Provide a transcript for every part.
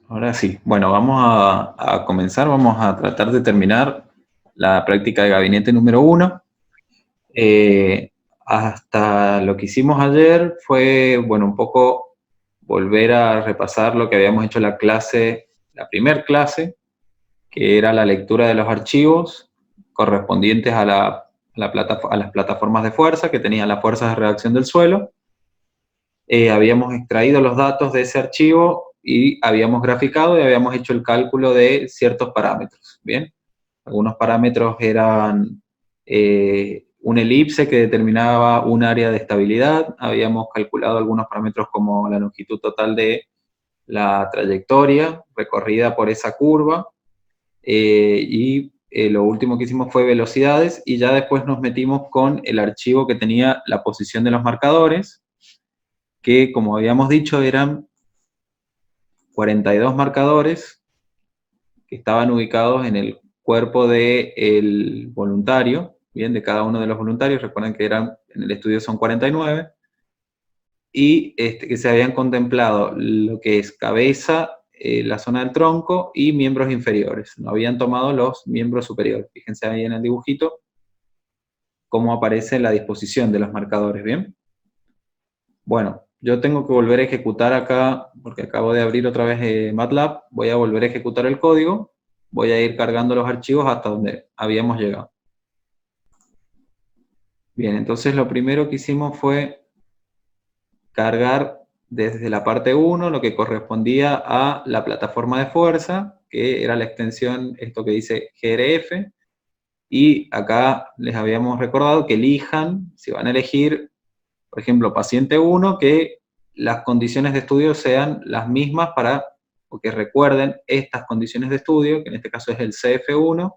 Ahora sí. Bueno, vamos a comenzar, vamos a tratar de terminar la práctica de gabinete número 1. Hasta lo que hicimos ayer fue, bueno, un poco volver a repasar lo que habíamos hecho en la clase, la primer clase, que era la lectura de los archivos correspondientes a las plataformas de fuerza que tenían las fuerzas de reacción del suelo. Habíamos extraído los datos de ese archivo y habíamos graficado y habíamos hecho el cálculo de ciertos parámetros. Bien, algunos parámetros eran una elipse que determinaba un área de estabilidad. Habíamos calculado algunos parámetros como la longitud total de la trayectoria recorrida por esa curva. Lo último que hicimos fue velocidades y ya después nos metimos con el archivo que tenía la posición de los marcadores, que como habíamos dicho eran 42 marcadores que estaban ubicados en el cuerpo del voluntario, bien, de cada uno de los voluntarios. Recuerden que eran, en el estudio son 49, y que se habían contemplado lo que es cabeza, la zona del tronco y miembros inferiores. No habían tomado los miembros superiores. Fíjense ahí en el dibujito cómo aparece la disposición de los marcadores, ¿bien? Bueno, yo tengo que volver a ejecutar acá, porque acabo de abrir otra vez MATLAB, voy a volver a ejecutar el código, voy a ir cargando los archivos hasta donde habíamos llegado. Bien, entonces lo primero que hicimos fue cargar desde la parte 1 lo que correspondía a la plataforma de fuerza, que era la extensión, esto que dice GRF, y acá les habíamos recordado que elijan, si van a elegir, por ejemplo, paciente 1, que las condiciones de estudio sean las mismas o que recuerden estas condiciones de estudio, que en este caso es el CF1,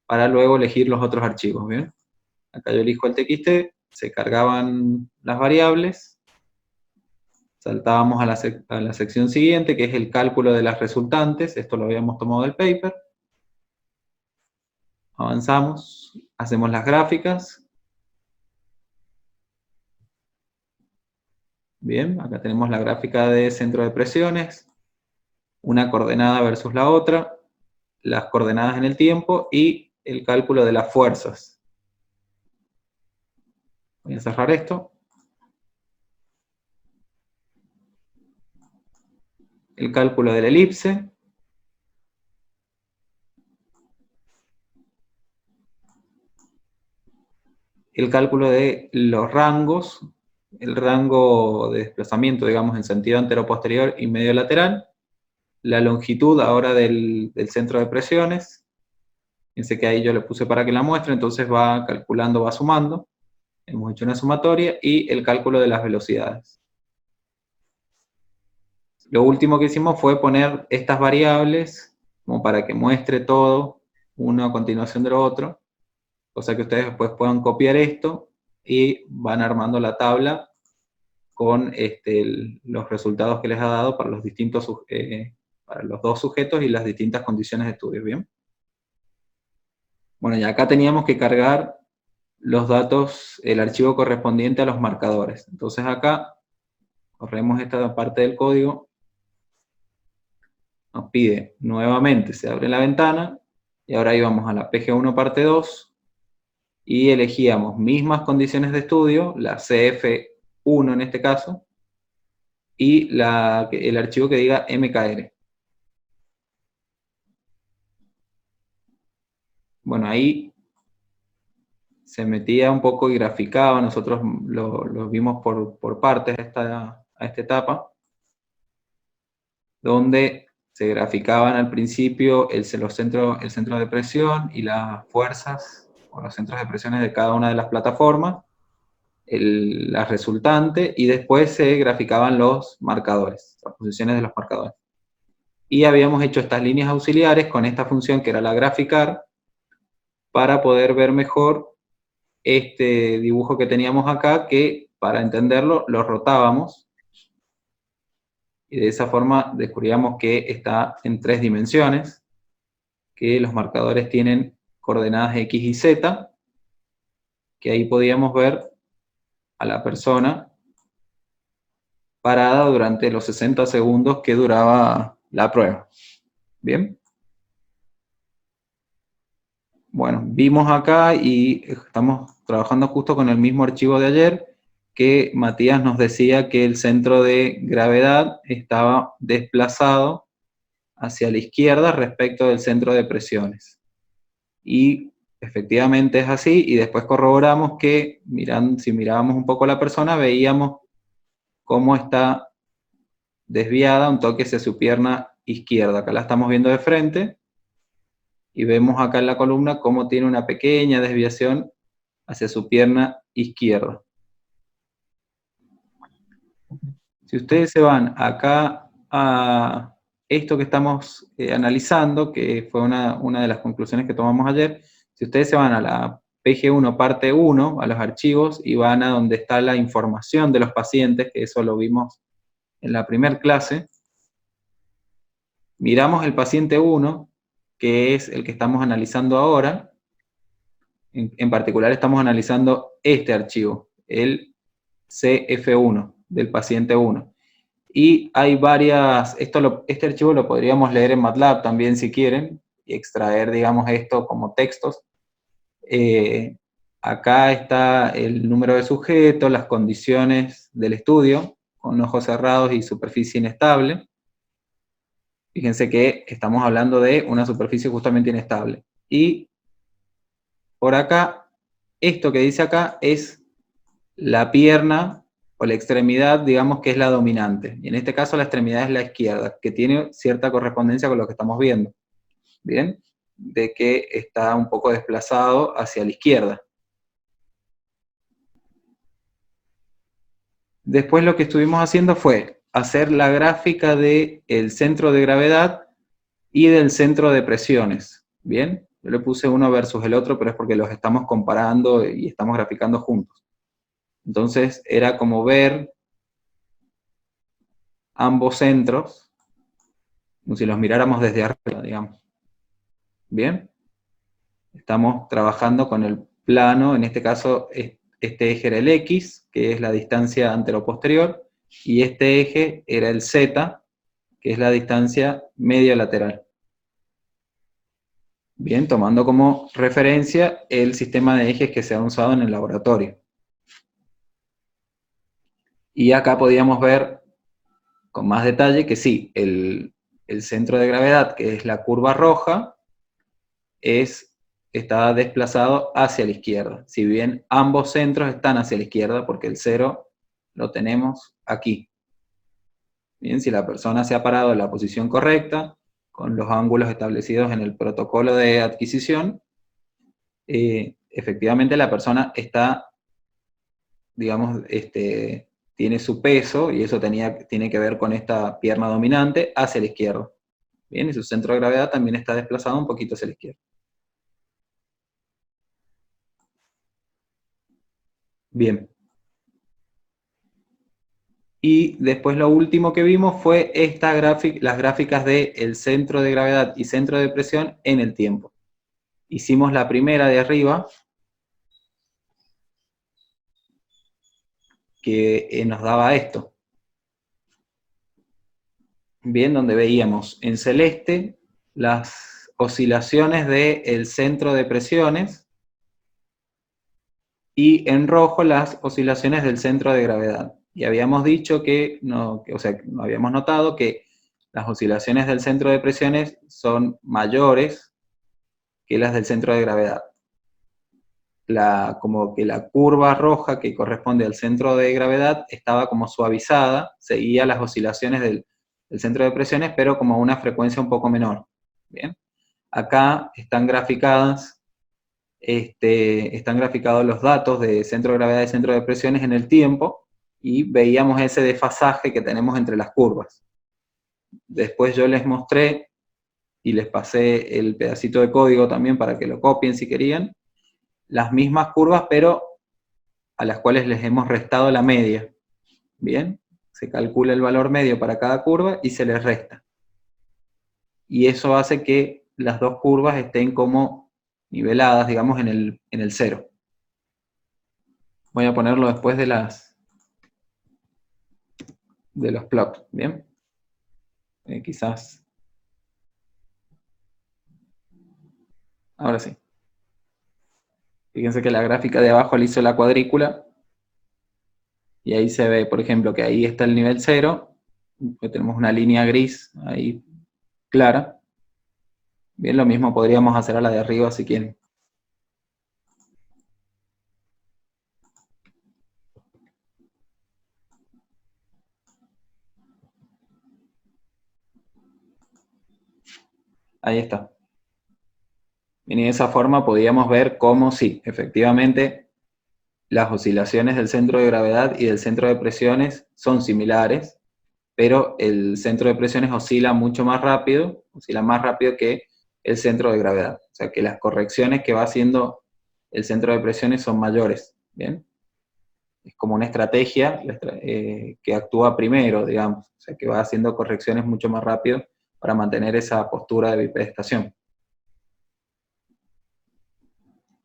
para luego elegir los otros archivos, ¿bien? Acá yo elijo el TXT, se cargaban las variables, saltábamos a la sección siguiente, que es el cálculo de las resultantes. Esto lo habíamos tomado del paper. Avanzamos, hacemos las gráficas. Bien, acá tenemos la gráfica de centro de presiones, una coordenada versus la otra, las coordenadas en el tiempo y el cálculo de las fuerzas. Voy a cerrar esto. El cálculo de la elipse. El cálculo de los rangos, el rango de desplazamiento, digamos, en sentido antero-posterior y medio lateral, la longitud ahora del centro de presiones. Fíjense que ahí yo le puse para que la muestre, entonces va calculando, va sumando. Hemos hecho una sumatoria y el cálculo de las velocidades. Lo último que hicimos fue poner estas variables como para que muestre todo, uno a continuación de lo otro, cosa que ustedes después puedan copiar esto y van armando la tabla con los resultados que les ha dado para para los dos sujetos y las distintas condiciones de estudio, ¿bien? Bueno, y acá teníamos que cargar los datos, el archivo correspondiente a los marcadores. Entonces acá, corremos esta parte del código, nos pide nuevamente, se abre la ventana, y ahora íbamos a la PG1 parte 2, y elegíamos mismas condiciones de estudio, la CF1 en este caso, y el archivo que diga MKR. Bueno, ahí se metía un poco y graficaba, nosotros lo vimos por partes a esta etapa, donde se graficaban al principio el centro de presión y las fuerzas, o los centros de presiones de cada una de las plataformas, la resultante, y después se graficaban los marcadores, las posiciones de los marcadores. Y habíamos hecho estas líneas auxiliares con esta función que era la graficar, para poder ver mejor este dibujo que teníamos acá, que para entenderlo lo rotábamos, y de esa forma descubríamos que está en 3 dimensiones, que los marcadores tienen coordenadas X y Z, que ahí podíamos ver a la persona parada durante los 60 segundos que duraba la prueba. ¿Bien? Bueno, vimos acá y estamos trabajando justo con el mismo archivo de ayer, que Matías nos decía que el centro de gravedad estaba desplazado hacia la izquierda respecto del centro de presiones. Y efectivamente es así, y después corroboramos que si mirábamos un poco a la persona, veíamos cómo está desviada un toque hacia su pierna izquierda. Acá la estamos viendo de frente, y vemos acá en la columna cómo tiene una pequeña desviación hacia su pierna izquierda. Si ustedes se van acá a esto que estamos analizando, que fue una de las conclusiones que tomamos ayer, si ustedes se van a la PG1 parte 1, a los archivos, y van a donde está la información de los pacientes, que eso lo vimos en la primera clase, miramos el paciente 1, que es el que estamos analizando ahora. En particular estamos analizando este archivo, el CF1 del paciente 1. Y hay varias, este archivo lo podríamos leer en MATLAB también si quieren, y extraer, digamos, esto como textos. Acá está el número de sujeto, las condiciones del estudio, con ojos cerrados y superficie inestable. Fíjense que estamos hablando de una superficie justamente inestable. Y por acá, esto que dice acá es la pierna o la extremidad, digamos que es la dominante. Y en este caso la extremidad es la izquierda, que tiene cierta correspondencia con lo que estamos viendo. ¿Bien? De que está un poco desplazado hacia la izquierda. Después lo que estuvimos haciendo fue hacer la gráfica del centro de gravedad y del centro de presiones. ¿Bien? Yo le puse uno versus el otro, pero es porque los estamos comparando y estamos graficando juntos. Entonces era como ver ambos centros, como si los miráramos desde arriba, digamos. ¿Bien? Estamos trabajando con el plano, en este caso este eje era el X, que es la distancia anteroposterior, y este eje era el Z, que es la distancia media lateral. Bien, tomando como referencia el sistema de ejes que se ha usado en el laboratorio. Y acá podíamos ver con más detalle que sí, el centro de gravedad, que es la curva roja, está desplazado hacia la izquierda. Si bien ambos centros están hacia la izquierda, porque el cero lo tenemos aquí. Bien, si la persona se ha parado en la posición correcta, con los ángulos establecidos en el protocolo de adquisición, efectivamente la persona está, digamos, tiene su peso, y eso tiene que ver con esta pierna dominante, hacia la izquierda. Bien, y su centro de gravedad también está desplazado un poquito hacia la izquierda. Bien. Y después lo último que vimos fue las gráficas del centro de gravedad y centro de presión en el tiempo. Hicimos la primera de arriba, que nos daba esto. Bien, donde veíamos en celeste las oscilaciones del centro de presiones, y en rojo las oscilaciones del centro de gravedad. Y habíamos dicho habíamos notado que las oscilaciones del centro de presiones son mayores que las del centro de gravedad. Como que la curva roja que corresponde al centro de gravedad estaba como suavizada, seguía las oscilaciones del centro de presiones, pero como a una frecuencia un poco menor. Bien. Acá están graficados los datos de centro de gravedad y centro de presiones en el tiempo, y veíamos ese desfasaje que tenemos entre las curvas. Después yo les mostré y les pasé el pedacito de código también para que lo copien si querían, las mismas curvas, pero a las cuales les hemos restado la media. Bien, se calcula el valor medio para cada curva y se les resta. Y eso hace que las dos curvas estén como niveladas, digamos, en el cero. Voy a ponerlo después de los plots, ¿bien? Quizás Ahora sí. Fíjense que la gráfica de abajo le hizo la cuadrícula, y ahí se ve, por ejemplo, que ahí está el nivel 0, que tenemos una línea gris ahí clara. Bien, lo mismo podríamos hacer a la de arriba si quieren. Ahí está. Y de esa forma podíamos ver cómo sí, efectivamente, las oscilaciones del centro de gravedad y del centro de presiones son similares, pero el centro de presiones oscila mucho más rápido, oscila más rápido que el centro de gravedad. O sea que las correcciones que va haciendo el centro de presiones son mayores. ¿Bien? Es como una estrategia que actúa primero, digamos. O sea que va haciendo correcciones mucho más rápido para mantener esa postura de bipedestación.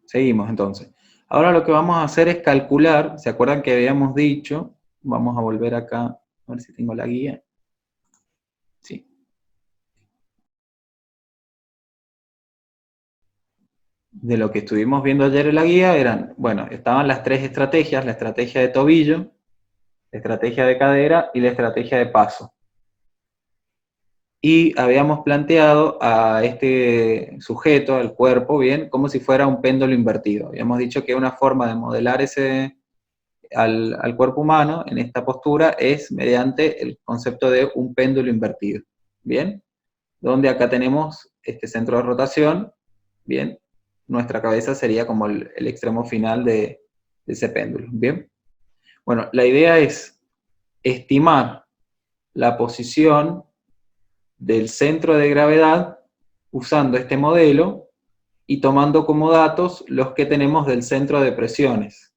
Seguimos entonces. Ahora lo que vamos a hacer es calcular, ¿se acuerdan que habíamos dicho? Vamos a volver acá, a ver si tengo la guía. Sí. De lo que estuvimos viendo ayer en la guía eran, bueno, estaban las tres estrategias, la estrategia de tobillo, la estrategia de cadera y la estrategia de paso. Y habíamos planteado a este sujeto, al cuerpo, bien, como si fuera un péndulo invertido. Habíamos dicho que una forma de modelar al cuerpo humano en esta postura es mediante el concepto de un péndulo invertido. Bien, donde acá tenemos este centro de rotación, bien, nuestra cabeza sería como el extremo final de ese péndulo, bien. Bueno, la idea es estimar la posición del centro de gravedad usando este modelo y tomando como datos los que tenemos del centro de presiones.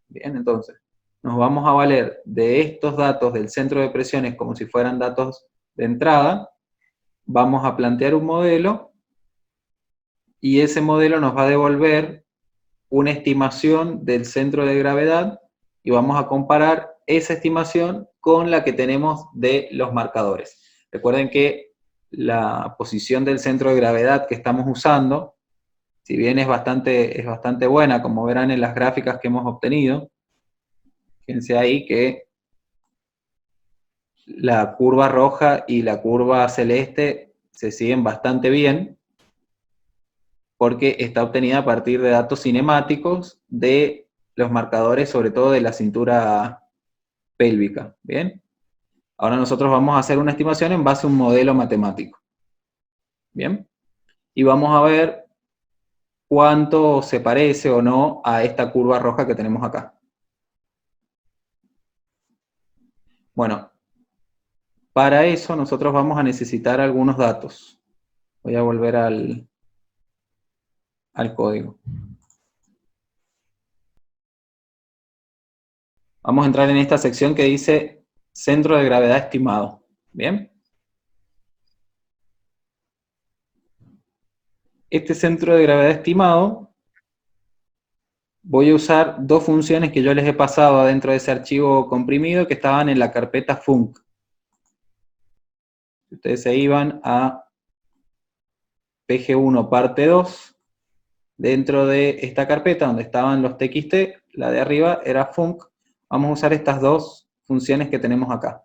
Bien, entonces, nos vamos a valer de estos datos del centro de presiones como si fueran datos de entrada, vamos a plantear un modelo y ese modelo nos va a devolver una estimación del centro de gravedad y vamos a comparar esa estimación con la que tenemos de los marcadores. Recuerden que la posición del centro de gravedad que estamos usando, si bien es bastante buena, como verán en las gráficas que hemos obtenido, fíjense ahí que la curva roja y la curva celeste se siguen bastante bien, porque está obtenida a partir de datos cinemáticos de los marcadores, sobre todo de la cintura pélvica, ¿bien? Ahora nosotros vamos a hacer una estimación en base a un modelo matemático, ¿bien? Y vamos a ver cuánto se parece o no a esta curva roja que tenemos acá. Bueno, para eso nosotros vamos a necesitar algunos datos. Voy a volver al código. Vamos a entrar en esta sección que dice centro de gravedad estimado. ¿Bien? Este centro de gravedad estimado, voy a usar dos funciones que yo les he pasado adentro de ese archivo comprimido que estaban en la carpeta func. Ustedes se iban a PG1 parte 2, dentro de esta carpeta donde estaban los txt, la de arriba era func, vamos a usar estas dos funciones que tenemos acá,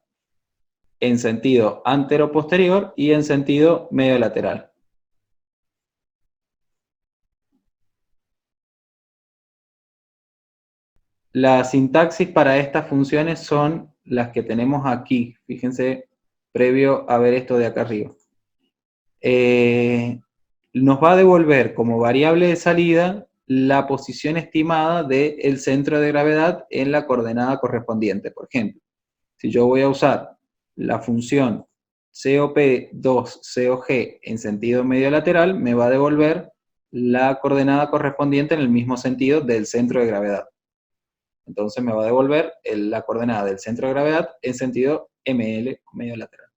en sentido antero-posterior y en sentido medio-lateral. La sintaxis para estas funciones son las que tenemos aquí, fíjense, previo a ver esto de acá arriba. Nos va a devolver como variable de salida la posición estimada del centro de gravedad en la coordenada correspondiente. Por ejemplo, si yo voy a usar la función COP2COG en sentido medio lateral, me va a devolver la coordenada correspondiente en el mismo sentido del centro de gravedad. Entonces me va a devolver la coordenada del centro de gravedad en sentido ML, medio lateral.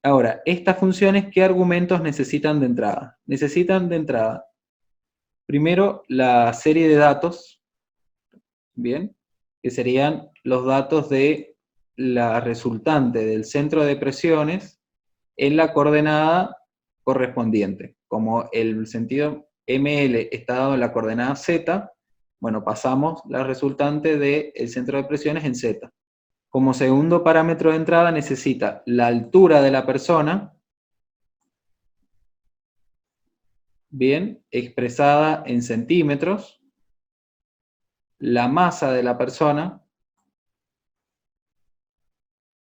Ahora, estas funciones, ¿qué argumentos necesitan de entrada? Necesitan de entrada, primero, la serie de datos, ¿bien? Que serían los datos de la resultante del centro de presiones en la coordenada correspondiente, como el sentido ML está dado en la coordenada Z, bueno, pasamos la resultante del centro de presiones en Z. Como segundo parámetro de entrada necesita la altura de la persona, bien, expresada en centímetros, la masa de la persona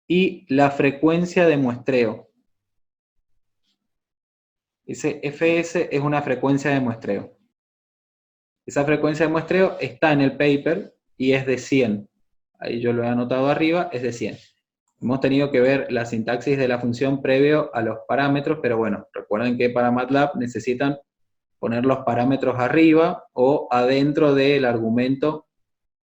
y la frecuencia de muestreo. Ese Fs es una frecuencia de muestreo. Esa frecuencia de muestreo está en el paper y es de 100. Ahí yo lo he anotado arriba, es de 100. Hemos tenido que ver la sintaxis de la función previo a los parámetros, pero bueno, recuerden que para MATLAB necesitan poner los parámetros arriba o adentro del argumento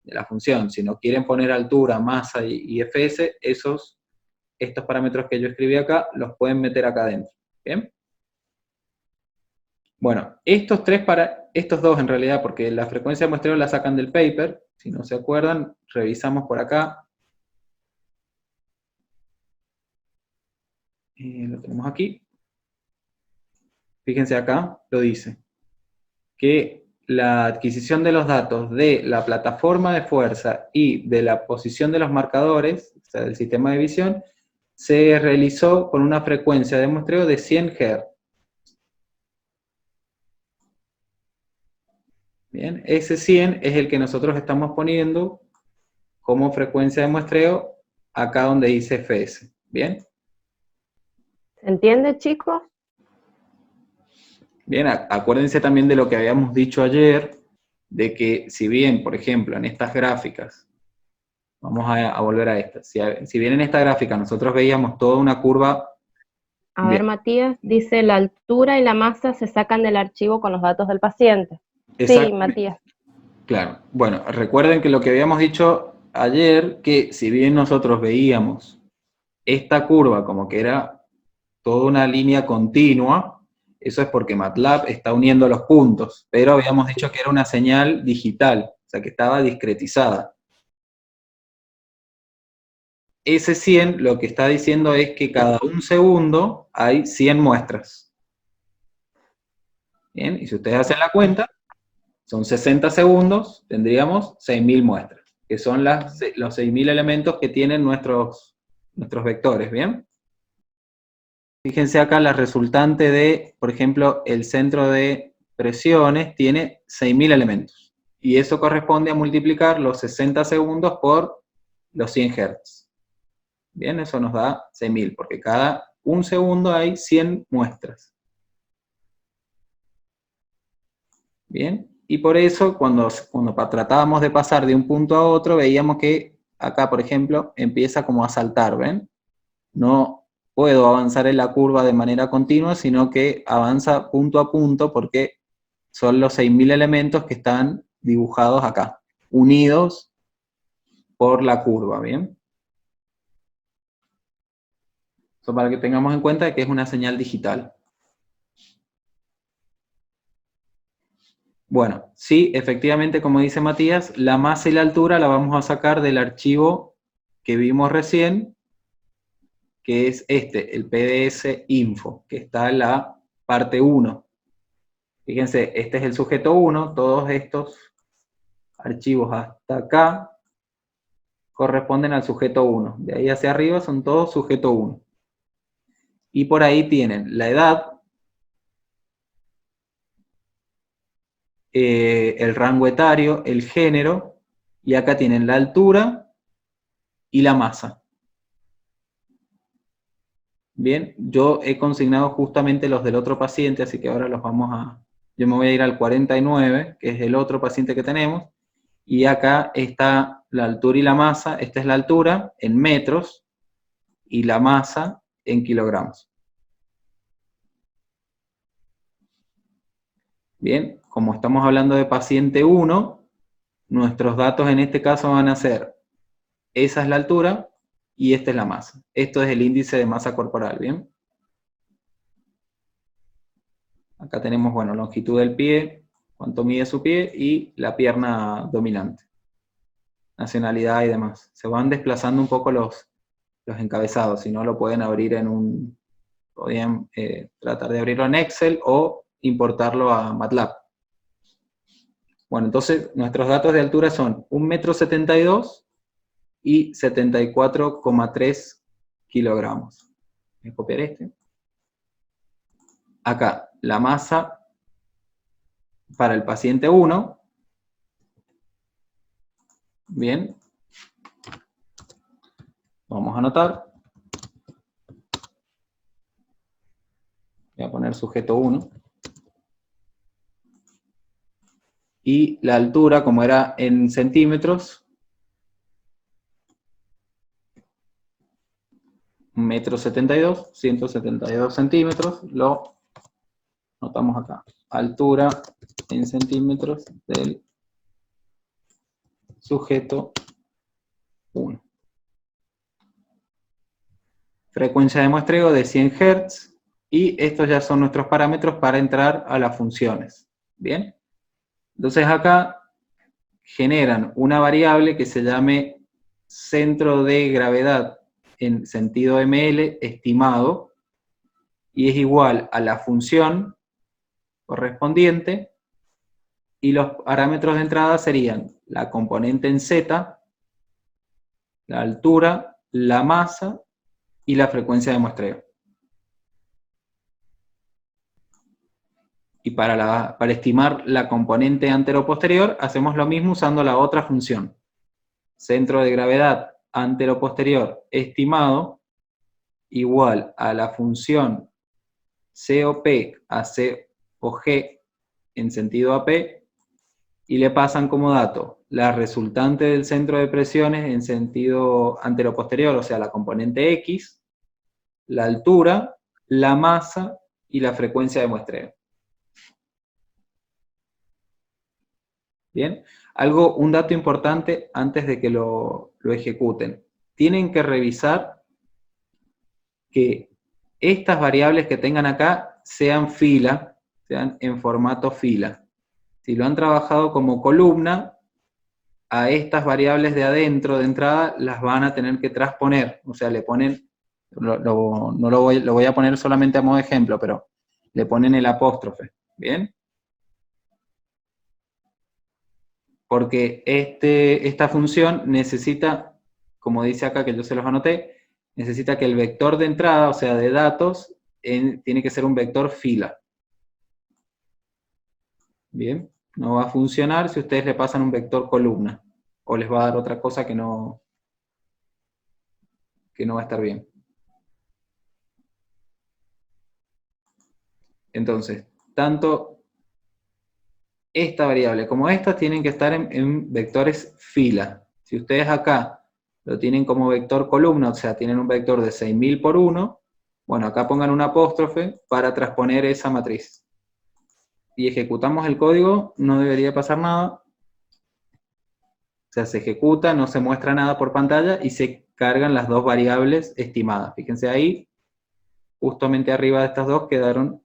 de la función. Si no quieren poner altura, masa y Fs, estos parámetros que yo escribí acá, los pueden meter acá adentro. ¿Bien? Bueno, estos dos en realidad, porque la frecuencia de muestreo la sacan del paper, si no se acuerdan, revisamos por acá. Lo tenemos aquí. Fíjense acá, lo dice. Que la adquisición de los datos de la plataforma de fuerza y de la posición de los marcadores, o sea, del sistema de visión, se realizó con una frecuencia de muestreo de 100 Hz. Bien, ese 100 es el que nosotros estamos poniendo como frecuencia de muestreo acá donde dice Fs. ¿Bien? ¿Se entiende, chicos? Bien, acuérdense también de lo que habíamos dicho ayer, de que si bien, por ejemplo, en estas gráficas, vamos a volver a esta, si bien en esta gráfica nosotros veíamos toda una curva. A ver, Matías, dice la altura y la masa se sacan del archivo con los datos del paciente. Sí, Matías. Claro. Bueno, recuerden que lo que habíamos dicho ayer, que si bien nosotros veíamos esta curva como que era toda una línea continua, eso es porque MATLAB está uniendo los puntos, pero habíamos dicho que era una señal digital, o sea que estaba discretizada. Ese 100 lo que está diciendo es que cada un segundo hay 100 muestras. Bien, y si ustedes hacen la cuenta, son 60 segundos, tendríamos 6.000 muestras, que son los 6.000 elementos que tienen nuestros vectores, ¿bien? Fíjense acá la resultante de, por ejemplo, el centro de presiones tiene 6.000 elementos. Y eso corresponde a multiplicar los 60 segundos por los 100 Hz. Bien, eso nos da 6.000, porque cada un segundo hay 100 muestras. Bien, y por eso cuando tratábamos de pasar de un punto a otro, veíamos que acá, por ejemplo, empieza como a saltar, ¿ven? No puedo avanzar en la curva de manera continua, sino que avanza punto a punto porque son los 6.000 elementos que están dibujados acá, unidos por la curva, ¿bien? Eso para que tengamos en cuenta que es una señal digital. Bueno, sí, efectivamente, como dice Matías, la masa y la altura la vamos a sacar del archivo que vimos recién, que es este, el PDS info, que está en la parte 1. Fíjense, este es el sujeto 1, todos estos archivos hasta acá corresponden al sujeto 1. De ahí hacia arriba son todos sujeto 1. Y por ahí tienen la edad, el rango etario, el género, y acá tienen la altura y la masa. Bien, yo he consignado justamente los del otro paciente, así que ahora yo me voy a ir al 49, que es el otro paciente que tenemos, y acá está la altura y la masa. Esta es la altura en metros y la masa en kilogramos. Bien, como estamos hablando de paciente 1, nuestros datos en este caso van a ser, esa es la altura y esta es la masa. Esto es el índice de masa corporal, ¿bien? Acá tenemos, bueno, longitud del pie, cuánto mide su pie y la pierna dominante. Nacionalidad y demás. Se van desplazando un poco los encabezados, si no lo pueden abrir podrían tratar de abrirlo en Excel o importarlo a MATLAB. Bueno, entonces nuestros datos de altura son 1,72 m y 74,3 kilogramos. Voy a copiar este. Acá, la masa para el paciente 1. Bien. Vamos a anotar. Voy a poner sujeto 1. Y la altura, como era en centímetros, 1,72 m, 172 centímetros, lo notamos acá. Altura en centímetros del sujeto 1. Frecuencia de muestreo de 100 Hz, y estos ya son nuestros parámetros para entrar a las funciones. Bien. Entonces acá generan una variable que se llame centro de gravedad en sentido ml estimado, y es igual a la función correspondiente, y los parámetros de entrada serían la componente en z, la altura, la masa y la frecuencia de muestreo. Y para estimar la componente antero-posterior, hacemos lo mismo usando la otra función. Centro de gravedad antero-posterior estimado igual a la función COP a C o G en sentido AP, y le pasan como dato la resultante del centro de presiones en sentido antero-posterior, o sea, la componente X, la altura, la masa y la frecuencia de muestreo. Bien, un dato importante antes de que lo ejecuten. Tienen que revisar que estas variables que tengan acá sean fila, sean en formato fila. Si lo han trabajado como columna, a estas variables de adentro, de entrada, las van a tener que transponer. O sea, le ponen, lo voy a poner solamente a modo de ejemplo, pero le ponen el apóstrofe. ¿Bien? Porque esta función necesita, como dice acá que yo se los anoté, necesita que el vector de entrada, o sea, de datos, tiene que ser un vector fila. Bien, no va a funcionar si ustedes le pasan un vector columna, o les va a dar otra cosa que no va a estar bien. Entonces, tanto esta variable como esta tienen que estar en vectores fila. Si ustedes acá lo tienen como vector columna, o sea, tienen un vector de 6000 por 1, bueno, acá pongan un apóstrofe para transponer esa matriz. Y ejecutamos el código, no debería pasar nada. O sea, se ejecuta, no se muestra nada por pantalla y se cargan las dos variables estimadas. Fíjense ahí, justamente arriba de estas dos quedaron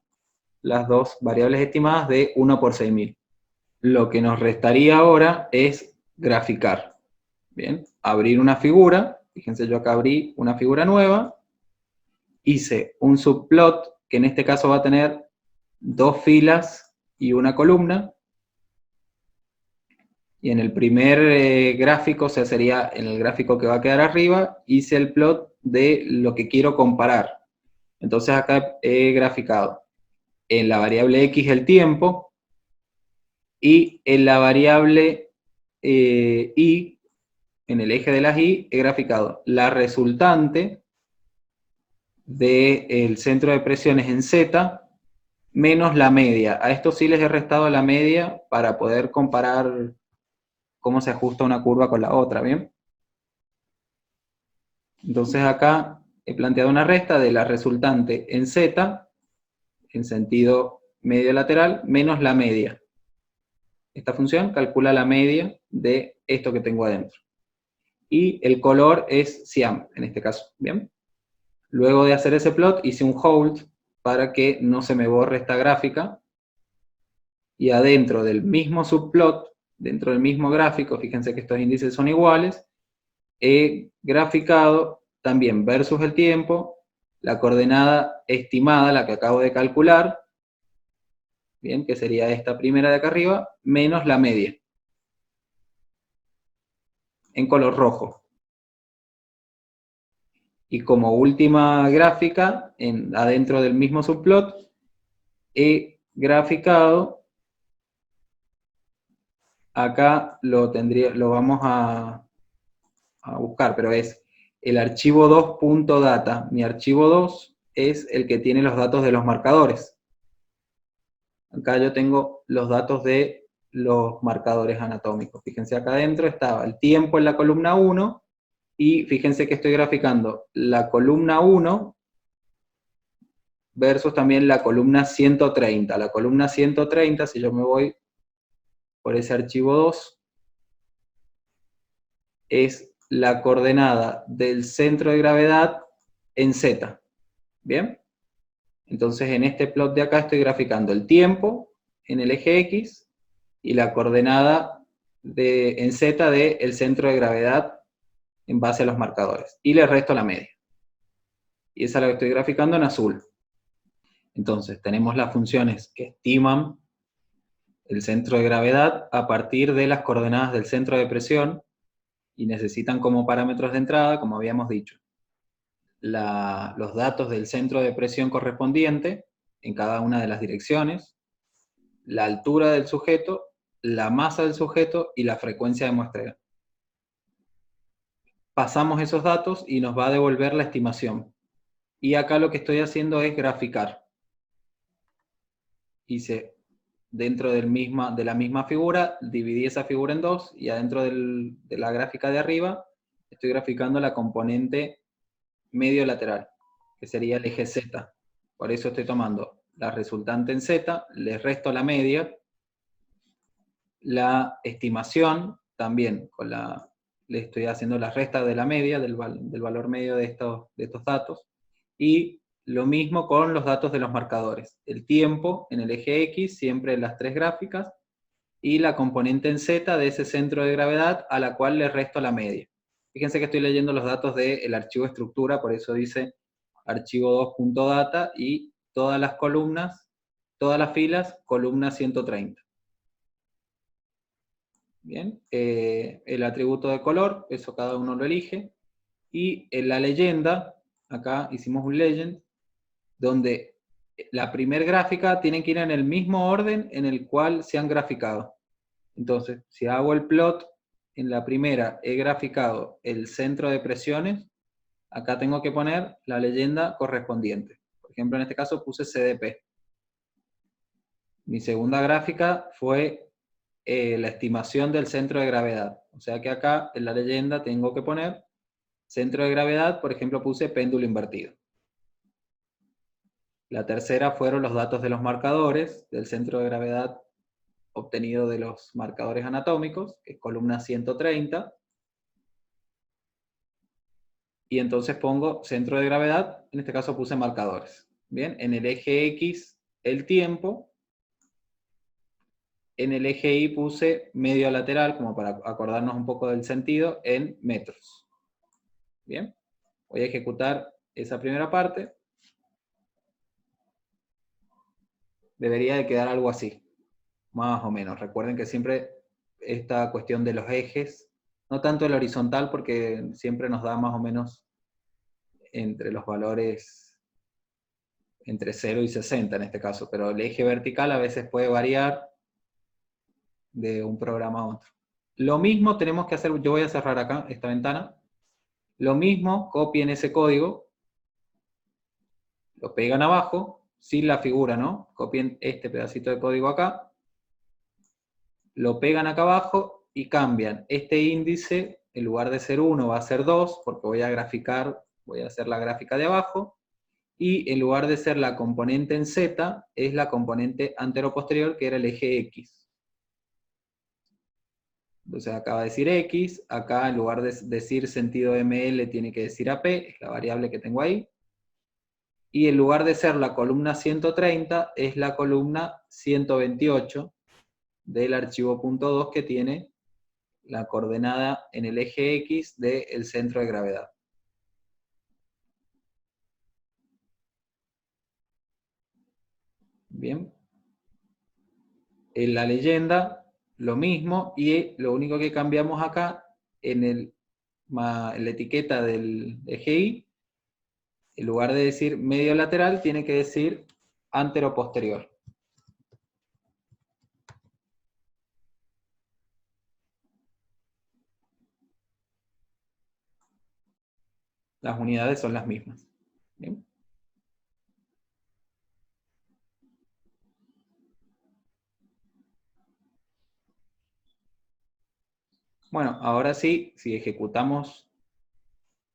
las dos variables estimadas de 1 por 6000. Lo que nos restaría ahora es graficar. Bien, abrir una figura. Fíjense, yo acá abrí una figura nueva. Hice un subplot, que en este caso va a tener dos filas y una columna. Y en el primer gráfico, o sea, sería en el gráfico que va a quedar arriba, hice el plot de lo que quiero comparar. Entonces acá he graficado en la variable X el tiempo, y en la variable Y, en el eje de las Y, he graficado la resultante del centro de presiones en Z menos la media. A esto sí les he restado la media para poder comparar cómo se ajusta una curva con la otra, ¿bien? Entonces acá he planteado una resta de la resultante en Z, en sentido medio lateral, menos la media. Esta función calcula la media de esto que tengo adentro. Y el color es cian, en este caso, ¿bien? Luego de hacer ese plot, hice un hold para que no se me borre esta gráfica. Y adentro del mismo subplot, dentro del mismo gráfico, fíjense que estos índices son iguales, he graficado también versus el tiempo, la coordenada estimada, la que acabo de calcular, bien, que sería esta primera de acá arriba, menos la media, en color rojo. Y como última gráfica, adentro del mismo subplot, he graficado, acá lo vamos a buscar, pero es el archivo 2.data. Mi archivo 2 es el que tiene los datos de los marcadores. Acá yo tengo los datos de los marcadores anatómicos. Fíjense, acá adentro estaba el tiempo en la columna 1, y fíjense que estoy graficando la columna 1 versus también la columna 130. La columna 130, si yo me voy por ese archivo 2, es la coordenada del centro de gravedad en Z. ¿Bien? Entonces en este plot de acá estoy graficando el tiempo en el eje X y la coordenada en Z del centro de gravedad en base a los marcadores. Y le resto la media. Y esa es la que estoy graficando en azul. Entonces tenemos las funciones que estiman el centro de gravedad a partir de las coordenadas del centro de presión, y necesitan como parámetros de entrada, como habíamos dicho, los datos del centro de presión correspondiente en cada una de las direcciones, la altura del sujeto, la masa del sujeto y la frecuencia de muestreo. Pasamos esos datos y nos va a devolver la estimación. Y acá lo que estoy haciendo es graficar. Hice dentro de la misma figura, dividí esa figura en dos, y adentro de la gráfica de arriba estoy graficando la componente medio lateral, que sería el eje Z. Por eso estoy tomando la resultante en Z, le resto la media, la estimación también, le estoy haciendo la resta de la media, del valor medio de estos datos, y lo mismo con los datos de los marcadores. El tiempo en el eje X, siempre en las tres gráficas, y la componente en Z de ese centro de gravedad, a la cual le resto la media. Fíjense que estoy leyendo los datos del archivo estructura, por eso dice archivo 2.data, y todas las columnas, todas las filas, columna 130. Bien, el atributo de color, eso cada uno lo elige, y en la leyenda, acá hicimos un legend, donde la primer gráfica tiene que ir en el mismo orden en el cual se han graficado. Entonces, si hago el plot, en la primera he graficado el centro de presiones, acá tengo que poner la leyenda correspondiente. Por ejemplo, en este caso puse CDP. Mi segunda gráfica fue la estimación del centro de gravedad. O sea que acá en la leyenda tengo que poner centro de gravedad, por ejemplo puse péndulo invertido. La tercera fueron los datos de los marcadores del centro de gravedad obtenido de los marcadores anatómicos, que es columna 130. Y entonces pongo centro de gravedad, en este caso puse marcadores. Bien, en el eje X el tiempo, en el eje Y puse medio lateral, como para acordarnos un poco del sentido, en metros. Bien, voy a ejecutar esa primera parte. Debería de quedar algo así, más o menos. Recuerden que siempre esta cuestión de los ejes, no tanto el horizontal, porque siempre nos da más o menos entre los valores entre 0 y 60 en este caso, pero el eje vertical a veces puede variar de un programa a otro. Lo mismo tenemos que hacer, yo voy a cerrar acá esta ventana, lo mismo, copien ese código, lo pegan abajo, sin la figura, ¿no? Copien este pedacito de código acá, lo pegan acá abajo y cambian este índice, en lugar de ser 1 va a ser 2, porque voy a graficar, voy a hacer la gráfica de abajo, y en lugar de ser la componente en Z, es la componente antero-posterior, que era el eje X. Entonces acá va a decir X, acá en lugar de decir sentido ML tiene que decir AP, es la variable que tengo ahí. Y en lugar de ser la columna 130, es la columna 128 del archivo .2 que tiene la coordenada en el eje X del centro de gravedad. Bien. En la leyenda, lo mismo, y lo único que cambiamos acá, en la etiqueta del EGI, en lugar de decir medio lateral, tiene que decir antero-posterior. Las unidades son las mismas. ¿Bien? Bueno, ahora sí, si ejecutamos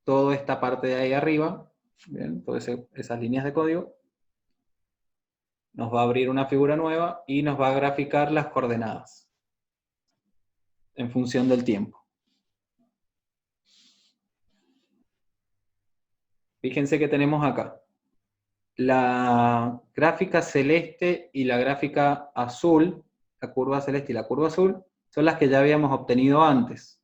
toda esta parte de ahí arriba, ¿bien? Todas esas líneas de código, nos va a abrir una figura nueva y nos va a graficar las coordenadas en función del tiempo. Fíjense que tenemos acá la gráfica celeste y la gráfica azul, la curva celeste y la curva azul, son las que ya habíamos obtenido antes.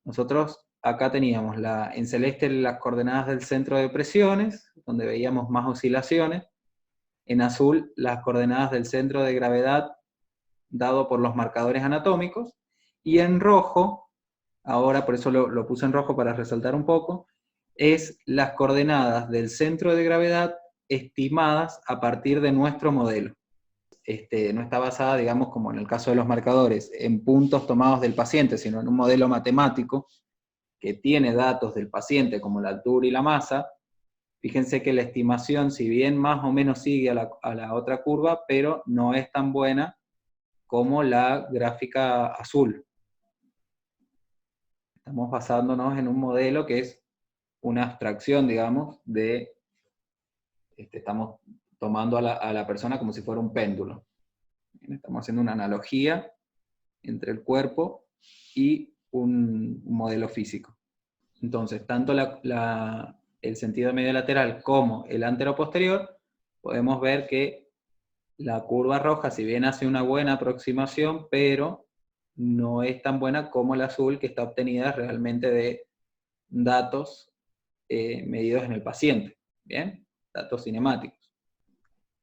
Nosotros acá teníamos en celeste las coordenadas del centro de presiones, donde veíamos más oscilaciones, en azul las coordenadas del centro de gravedad dado por los marcadores anatómicos, y en rojo, ahora por eso lo puse en rojo para resaltar un poco, es las coordenadas del centro de gravedad estimadas a partir de nuestro modelo. No está basada, digamos, como en el caso de los marcadores, en puntos tomados del paciente, sino en un modelo matemático que tiene datos del paciente como la altura y la masa. Fíjense que la estimación, si bien más o menos sigue a la otra curva, pero no es tan buena como la gráfica azul. Estamos basándonos en un modelo que es una abstracción, digamos, estamos tomando a la persona como si fuera un péndulo. Estamos haciendo una analogía entre el cuerpo y un modelo físico. Entonces, tanto el sentido medio lateral como el antero-posterior, podemos ver que la curva roja, si bien hace una buena aproximación, pero no es tan buena como la azul, que está obtenida realmente de datos medidos en el paciente. ¿Bien? Datos cinemáticos.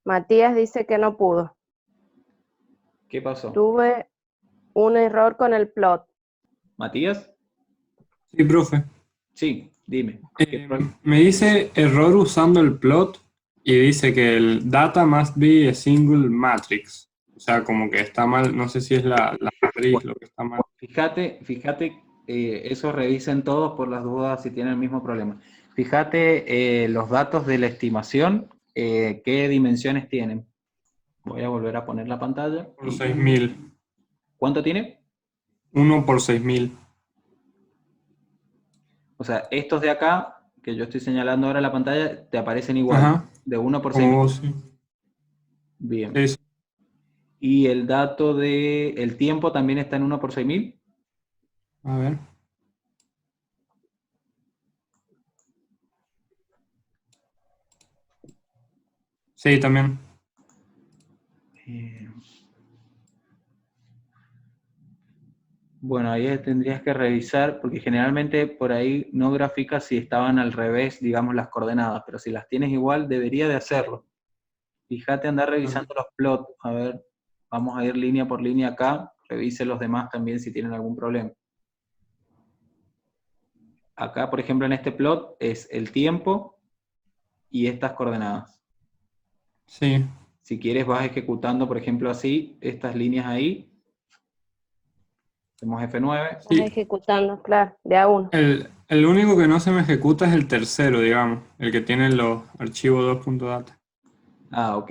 Matías dice que no pudo. ¿Qué pasó? Tuve un error con el plot. ¿Matías? Sí, profe. Sí, dime. Me dice error usando el plot y dice que el data must be a single matrix. O sea, como que está mal, no sé si es la matriz lo que está mal. Fíjate, eso revisen todos por las dudas si tienen el mismo problema. Fíjate los datos de la estimación, qué dimensiones tienen. Voy a volver a poner la pantalla. Por 6000. ¿Cuánto tiene? 1 por 6000. O sea, estos de acá, que yo estoy señalando ahora en la pantalla, te aparecen igual, Ajá. de 1 por Como 6.000. vos, sí. Bien. Sí, sí. ¿Y el dato del tiempo también está en 1 por 6.000? A ver. Sí, también. Bueno, ahí tendrías que revisar, porque generalmente por ahí no grafica si estaban al revés, digamos, las coordenadas, pero si las tienes igual, debería de hacerlo. Fíjate, andar revisando los plots, a ver, vamos a ir línea por línea acá, revise los demás también si tienen algún problema. Acá, por ejemplo, en este plot es el tiempo y estas coordenadas. Sí. Si quieres vas ejecutando, por ejemplo, así, estas líneas ahí. Hacemos F9. Sí. Estás ejecutando, claro, de a uno. El único que no se me ejecuta es el tercero, digamos, el que tiene los archivos 2.data. Ah, ok.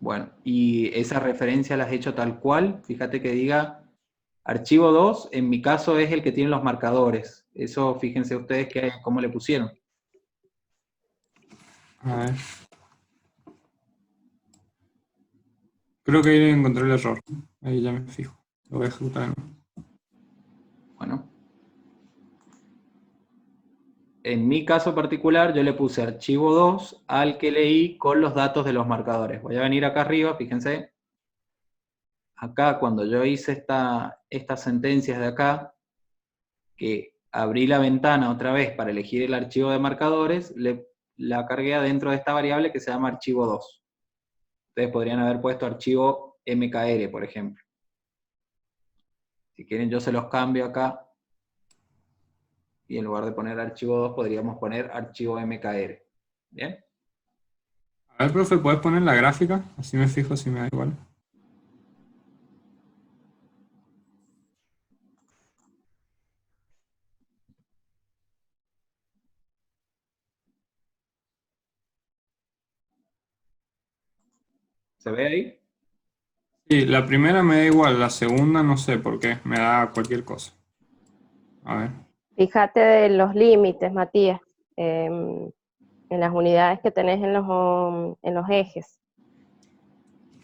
Bueno, y esa referencia la has hecho tal cual. Fíjate que diga archivo 2, en mi caso es el que tiene los marcadores. Eso fíjense ustedes cómo le pusieron. A ver. Creo que ahí encontré el error. Ahí ya me fijo. Lo voy a ejecutar de nuevo. Bueno. En mi caso particular, yo le puse archivo 2 al que leí con los datos de los marcadores. Voy a venir acá arriba, fíjense. Acá, cuando yo hice estas sentencias de acá, que abrí la ventana otra vez para elegir el archivo de marcadores, la cargué adentro de esta variable que se llama archivo 2. Ustedes podrían haber puesto archivo MKR, por ejemplo. Si quieren yo se los cambio acá, y en lugar de poner archivo 2 podríamos poner archivo MKR. ¿Bien? A ver, profe, ¿puedes poner la gráfica? Así me fijo si me da igual. ¿Se ve ahí? Sí, la primera me da igual, la segunda no sé por qué, me da cualquier cosa. A ver. Fíjate de los límites, Matías, en las unidades que tenés en los ejes.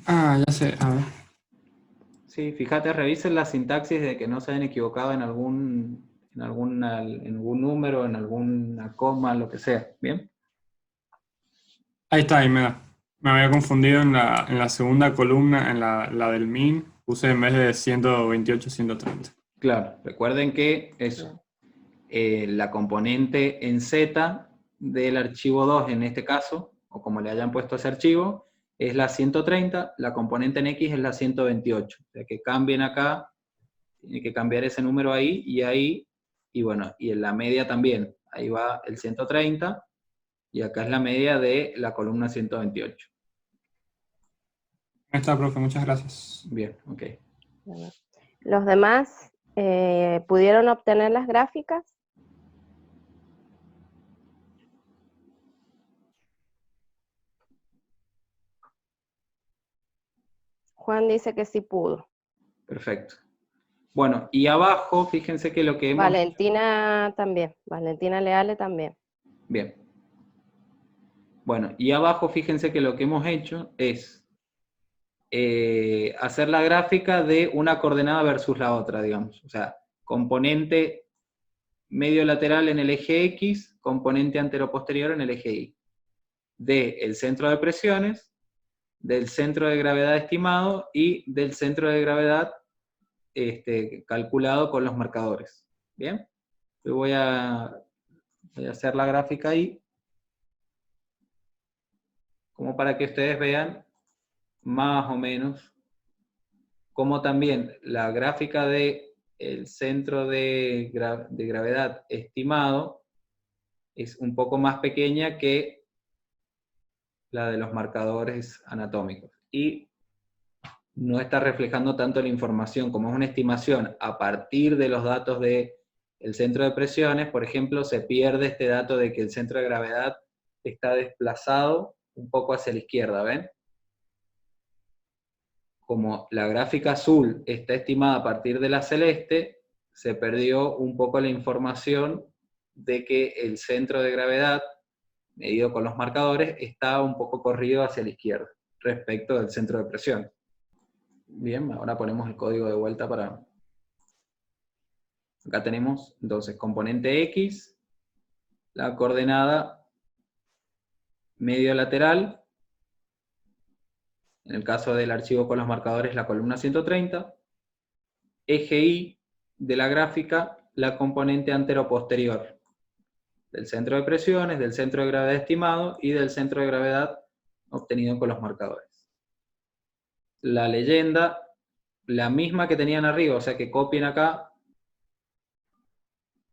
Ah, ya sé, a ver. Sí, fíjate, revisen la sintaxis de que no se hayan equivocado en algún número, en alguna coma, lo que sea. ¿Bien? Ahí está, ahí me da. Me había confundido en la segunda columna, en la del min, puse en vez de 128, 130. Claro, recuerden que eso, la componente en Z del archivo 2 en este caso, o como le hayan puesto ese archivo, es la 130, la componente en X es la 128. O sea que cambien acá, tiene que cambiar ese número ahí, y bueno, y en la media también. Ahí va el 130, y acá es la media de la columna 128. Ahí está, profe, muchas gracias. Bien, ok. Los demás pudieron obtener las gráficas. Juan dice que sí pudo. Perfecto. Bueno, y abajo, fíjense que lo que hemos... Valentina también, Valentina Leale también. Bien. Bueno, y abajo fíjense que lo que hemos hecho es hacer la gráfica de una coordenada versus la otra, digamos. O sea, componente medio lateral en el eje X, componente antero-posterior en el eje Y. Del centro de presiones, del centro de gravedad estimado y del centro de gravedad calculado con los marcadores. ¿Bien? Yo voy a hacer la gráfica ahí, como para que ustedes vean más o menos cómo también la gráfica de el centro de gravedad estimado es un poco más pequeña que la de los marcadores anatómicos. Y no está reflejando tanto la información, como es una estimación a partir de los datos del centro de presiones, por ejemplo, se pierde este dato de que el centro de gravedad está desplazado un poco hacia la izquierda, ¿ven? Como la gráfica azul está estimada a partir de la celeste, se perdió un poco la información de que el centro de gravedad, medido con los marcadores, está un poco corrido hacia la izquierda, respecto del centro de presión. Bien, ahora ponemos el código de vuelta para... Acá tenemos, entonces, componente X, la coordenada medio lateral, en el caso del archivo con los marcadores, la columna 130, eje Y de la gráfica, la componente antero-posterior, del centro de presiones, del centro de gravedad estimado y del centro de gravedad obtenido con los marcadores. La leyenda, la misma que tenían arriba, o sea que copien acá,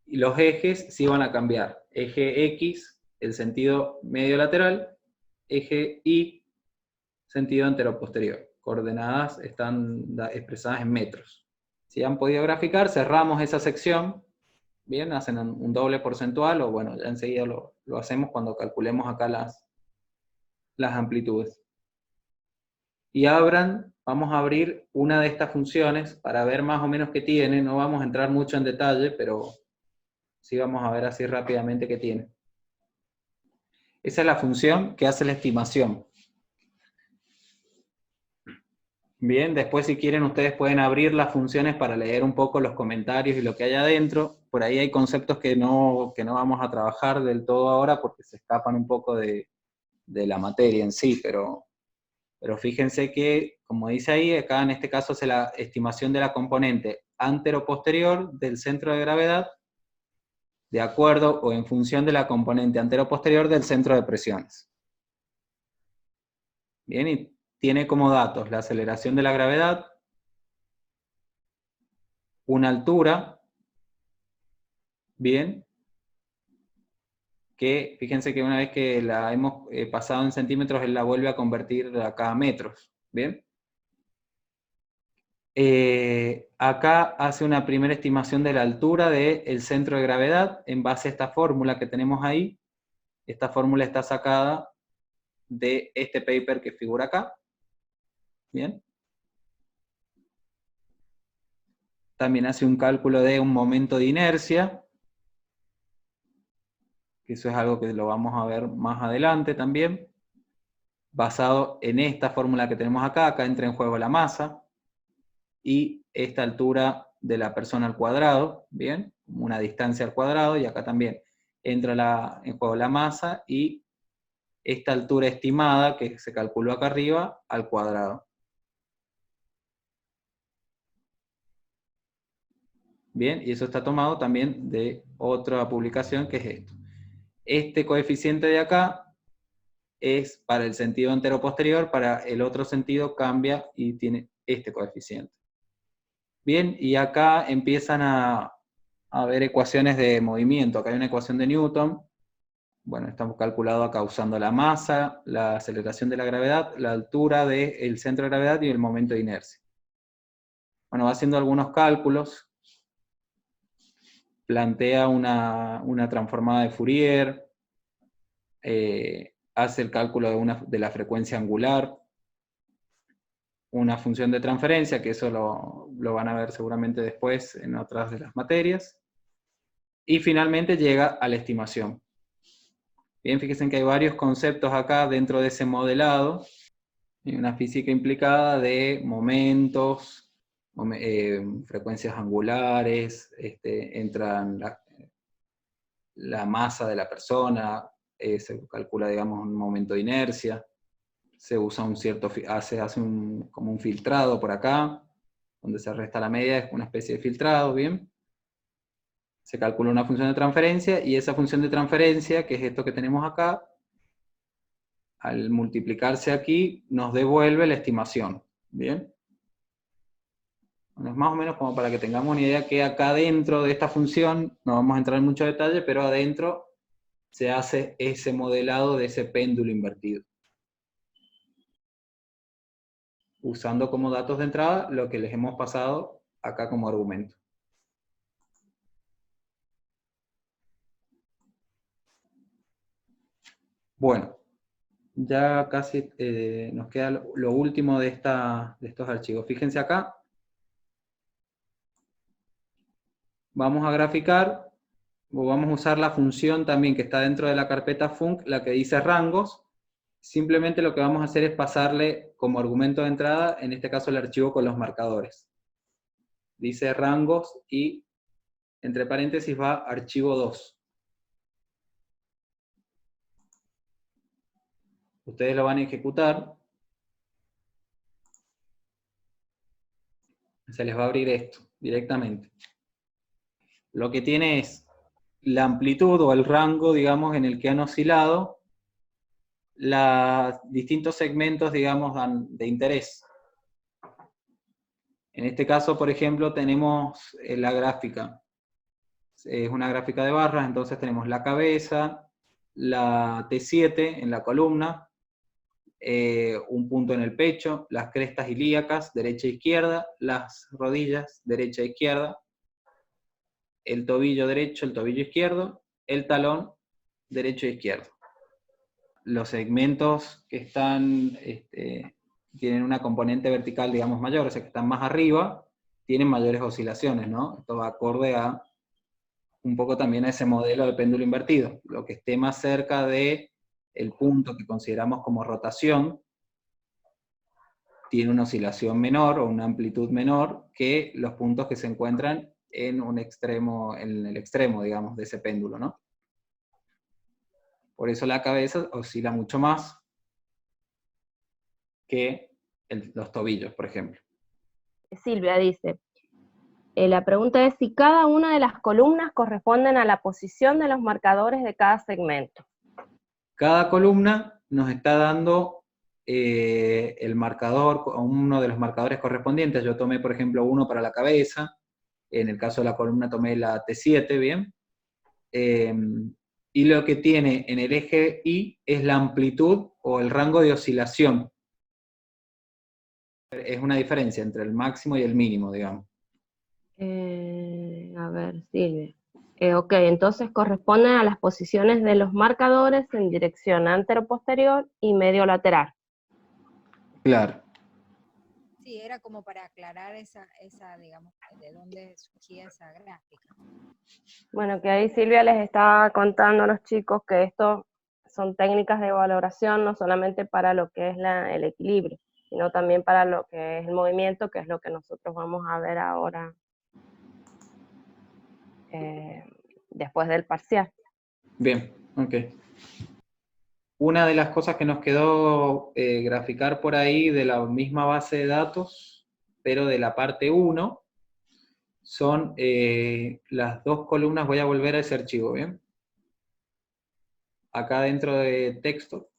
y los ejes sí van a cambiar. Eje X, el sentido medio lateral, eje Y, sentido antero-posterior. Coordenadas están expresadas en metros. Si han podido graficar, cerramos esa sección. Bien, hacen un doble porcentual, o bueno, ya enseguida lo hacemos cuando calculemos acá las amplitudes. Y vamos a abrir una de estas funciones para ver más o menos qué tiene. No vamos a entrar mucho en detalle, pero sí vamos a ver así rápidamente qué tiene. Esa es la función que hace la estimación. Bien, después si quieren ustedes pueden abrir las funciones para leer un poco los comentarios y lo que hay adentro. Por ahí hay conceptos que no vamos a trabajar del todo ahora porque se escapan un poco de la materia en sí, pero fíjense que, como dice ahí, acá en este caso hace la estimación de la componente antero-posterior del centro de gravedad de acuerdo o en función de la componente antero-posterior del centro de presiones. Bien, y tiene como datos la aceleración de la gravedad, una altura, bien, que fíjense que una vez que la hemos pasado en centímetros, él la vuelve a convertir acá a metros, bien. Acá hace una primera estimación de la altura del centro de gravedad en base a esta fórmula que tenemos ahí. Esta fórmula está sacada de este paper que figura acá. Bien. También hace un cálculo de un momento de inercia, que eso es algo que lo vamos a ver más adelante también. Basado en esta fórmula que tenemos acá, acá entra en juego la masa y esta altura de la persona al cuadrado, bien, una distancia al cuadrado, y acá también entra en juego la masa y esta altura estimada que se calculó acá arriba al cuadrado. Bien, y eso está tomado también de otra publicación que es esto. Este coeficiente de acá es para el sentido entero-posterior, para el otro sentido cambia y tiene este coeficiente. Bien, y acá empiezan a ver ecuaciones de movimiento. Acá hay una ecuación de Newton. Bueno, estamos calculando acá usando la masa, la aceleración de la gravedad, la altura del centro de gravedad y el momento de inercia. Bueno, va haciendo algunos cálculos. Plantea una transformada de Fourier. Hace el cálculo de la frecuencia angular. Una función de transferencia, que eso lo van a ver seguramente después en otras de las materias. Y finalmente llega a la estimación. Bien, fíjense que hay varios conceptos acá dentro de ese modelado. Hay una física implicada de momentos, frecuencias angulares, entran la masa de la persona, se calcula, digamos, un momento de inercia, se usa un cierto, como un filtrado por acá, donde se resta la media, es una especie de filtrado, ¿bien? Se calcula una función de transferencia, y esa función de transferencia, que es esto que tenemos acá, al multiplicarse aquí, nos devuelve la estimación, ¿bien? Bueno, es más o menos como para que tengamos una idea que acá dentro de esta función, no vamos a entrar en mucho detalle, pero adentro se hace ese modelado de ese péndulo invertido, usando como datos de entrada lo que les hemos pasado acá como argumento. Bueno, ya casi nos queda lo último de estos archivos. Fíjense acá. Vamos a graficar, o vamos a usar la función también que está dentro de la carpeta func, la que dice rangos. Simplemente lo que vamos a hacer es pasarle como argumento de entrada, en este caso el archivo con los marcadores. Dice rangos y entre paréntesis va archivo 2. Ustedes lo van a ejecutar. Se les va a abrir esto directamente. Lo que tiene es la amplitud o el rango, digamos, en el que han oscilado los distintos segmentos, digamos, de interés. En este caso, por ejemplo, tenemos la gráfica. Es una gráfica de barras, entonces tenemos la cabeza, la T7 en la columna, un punto en el pecho, las crestas ilíacas, derecha e izquierda, las rodillas, derecha e izquierda, el tobillo derecho, el tobillo izquierdo, el talón, derecho e izquierdo. Los segmentos que están, tienen una componente vertical, digamos, mayor, o sea, que están más arriba, tienen mayores oscilaciones, ¿no? Esto va acorde a un poco también a ese modelo de péndulo invertido. Lo que esté más cerca del punto que consideramos como rotación, tiene una oscilación menor o una amplitud menor que los puntos que se encuentran en un extremo, en el extremo, digamos, de ese péndulo, ¿no? Por eso la cabeza oscila mucho más que los tobillos, por ejemplo. Silvia dice, la pregunta es si cada una de las columnas corresponden a la posición de los marcadores de cada segmento. Cada columna nos está dando el marcador, uno de los marcadores correspondientes. Yo tomé, por ejemplo, uno para la cabeza, en el caso de la columna tomé la T7, ¿bien? Y lo que tiene en el eje Y es la amplitud o el rango de oscilación. Es una diferencia entre el máximo y el mínimo, digamos. A ver, Silvia. Ok, entonces corresponden a las posiciones de los marcadores en dirección antero-posterior y medio-lateral. Claro. Sí, era como para aclarar esa, digamos, de dónde surgía esa gráfica. Bueno, que ahí Silvia les está contando a los chicos que esto son técnicas de valoración no solamente para lo que es el equilibrio, sino también para lo que es el movimiento, que es lo que nosotros vamos a ver ahora después del parcial. Bien, ok. Una de las cosas que nos quedó graficar por ahí de la misma base de datos, pero de la parte 1, son las dos columnas. Voy a volver a ese archivo, ¿bien? Acá dentro de texto,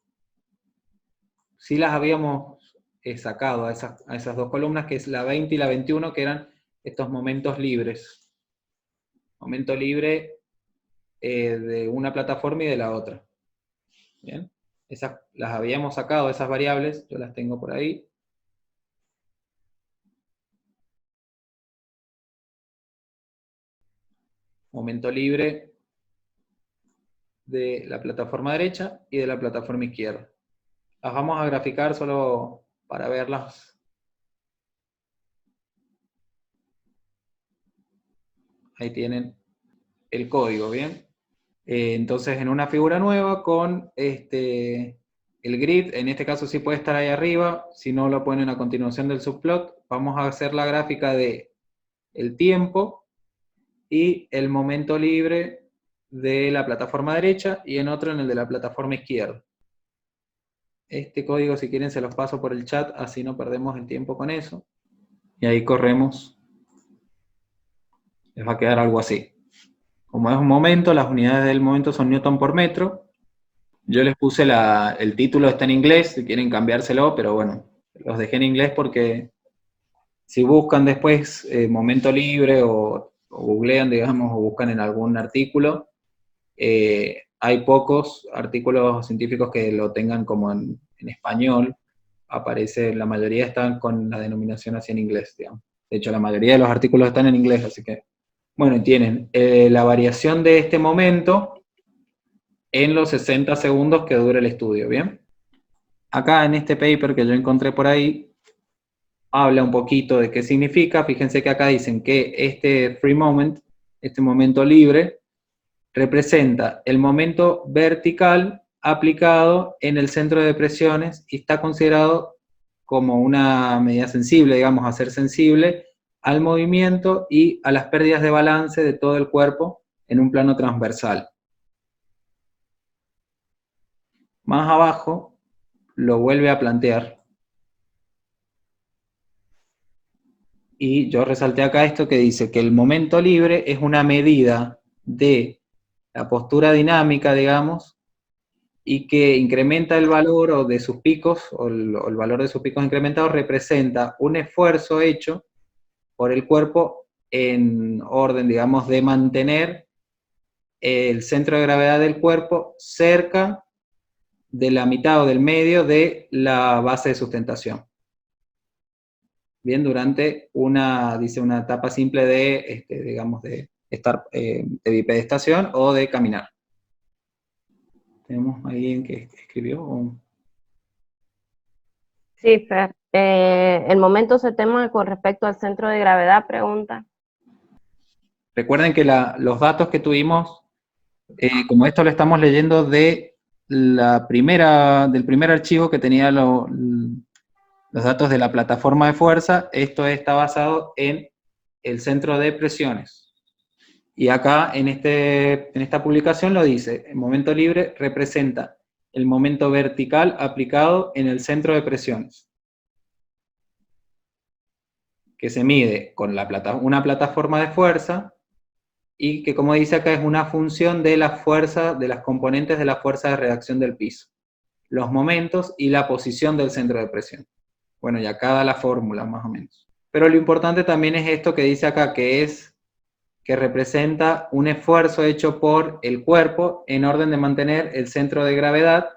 sí las habíamos sacado a esas dos columnas, que es la 20 y la 21, que eran estos momentos libres. Momento libre de una plataforma y de la otra. ¿Bien? Esas las habíamos sacado, esas variables, yo las tengo por ahí. Momento libre de la plataforma derecha y de la plataforma izquierda. Las vamos a graficar solo para verlas. Ahí tienen el código, ¿bien? Entonces, en una figura nueva con el grid, en este caso sí puede estar ahí arriba, si no lo ponen a continuación del subplot, vamos a hacer la gráfica de el tiempo y el momento libre de la plataforma derecha y en otro en el de la plataforma izquierda. Este código, si quieren, se los paso por el chat, así no perdemos el tiempo con eso. Y ahí corremos. Les va a quedar algo así. Como es un momento, las unidades del momento son newton por metro. Yo les puse el título, está en inglés, si quieren cambiárselo, pero bueno, los dejé en inglés porque si buscan después momento libre o googlean, digamos, o buscan en algún artículo, hay pocos artículos científicos que lo tengan como en español. Aparece, la mayoría están con la denominación así en inglés, digamos. De hecho, la mayoría de los artículos están en inglés, así que, bueno, tienen la variación de este momento en los 60 segundos que dura el estudio, ¿bien? Acá en este paper que yo encontré por ahí, habla un poquito de qué significa. Fíjense que acá dicen que este free moment, este momento libre, representa el momento vertical aplicado en el centro de presiones y está considerado como una medida sensible, digamos, a ser sensible al movimiento y a las pérdidas de balance de todo el cuerpo en un plano transversal. Más abajo lo vuelve a plantear. Y yo resalté acá esto que dice que el momento libre es una medida de la postura dinámica, digamos, y que incrementa el valor o de sus picos, o el valor de sus picos incrementados representa un esfuerzo hecho por el cuerpo en orden, digamos, de mantener el centro de gravedad del cuerpo cerca de la mitad o del medio de la base de sustentación. Bien, durante dice una etapa simple de, digamos, de estar de bipedestación o de caminar. ¿Tenemos alguien que escribió? Sí, Fer. El momento se toma con respecto al centro de gravedad, pregunta. Recuerden que los datos que tuvimos, como esto lo estamos leyendo del primer archivo que tenía los datos de la plataforma de fuerza, esto está basado en el centro de presiones. Y acá, en esta publicación lo dice, el momento libre representa el momento vertical aplicado en el centro de presiones, que se mide con una plataforma de fuerza, y que, como dice acá, es una función de la fuerza, de las componentes de la fuerza de reacción del piso. los momentos y la posición del centro de presión. Bueno, y acá da la fórmula más o menos. Pero lo importante también es esto que dice acá, que representa un esfuerzo hecho por el cuerpo en orden de mantener el centro de gravedad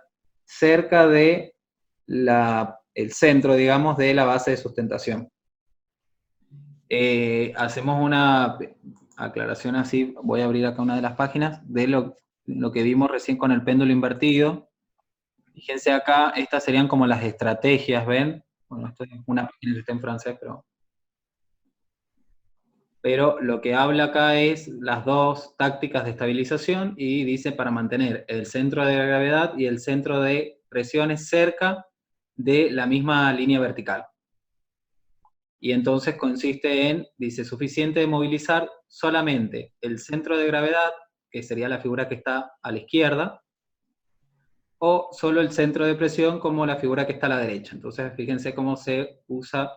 cerca de el centro, digamos, de la base de sustentación. Hacemos una aclaración así, voy a abrir acá una de las páginas, de lo que vimos recién con el péndulo invertido. Fíjense acá, estas serían como las estrategias, ¿ven? Bueno, esto es una página que está en francés, pero lo que habla acá es las dos tácticas de estabilización y dice para mantener el centro de gravedad y el centro de presiones cerca de la misma línea vertical. Y entonces consiste en, dice, suficiente de movilizar solamente el centro de gravedad, que sería la figura que está a la izquierda, o solo el centro de presión como la figura que está a la derecha. Entonces fíjense cómo se usa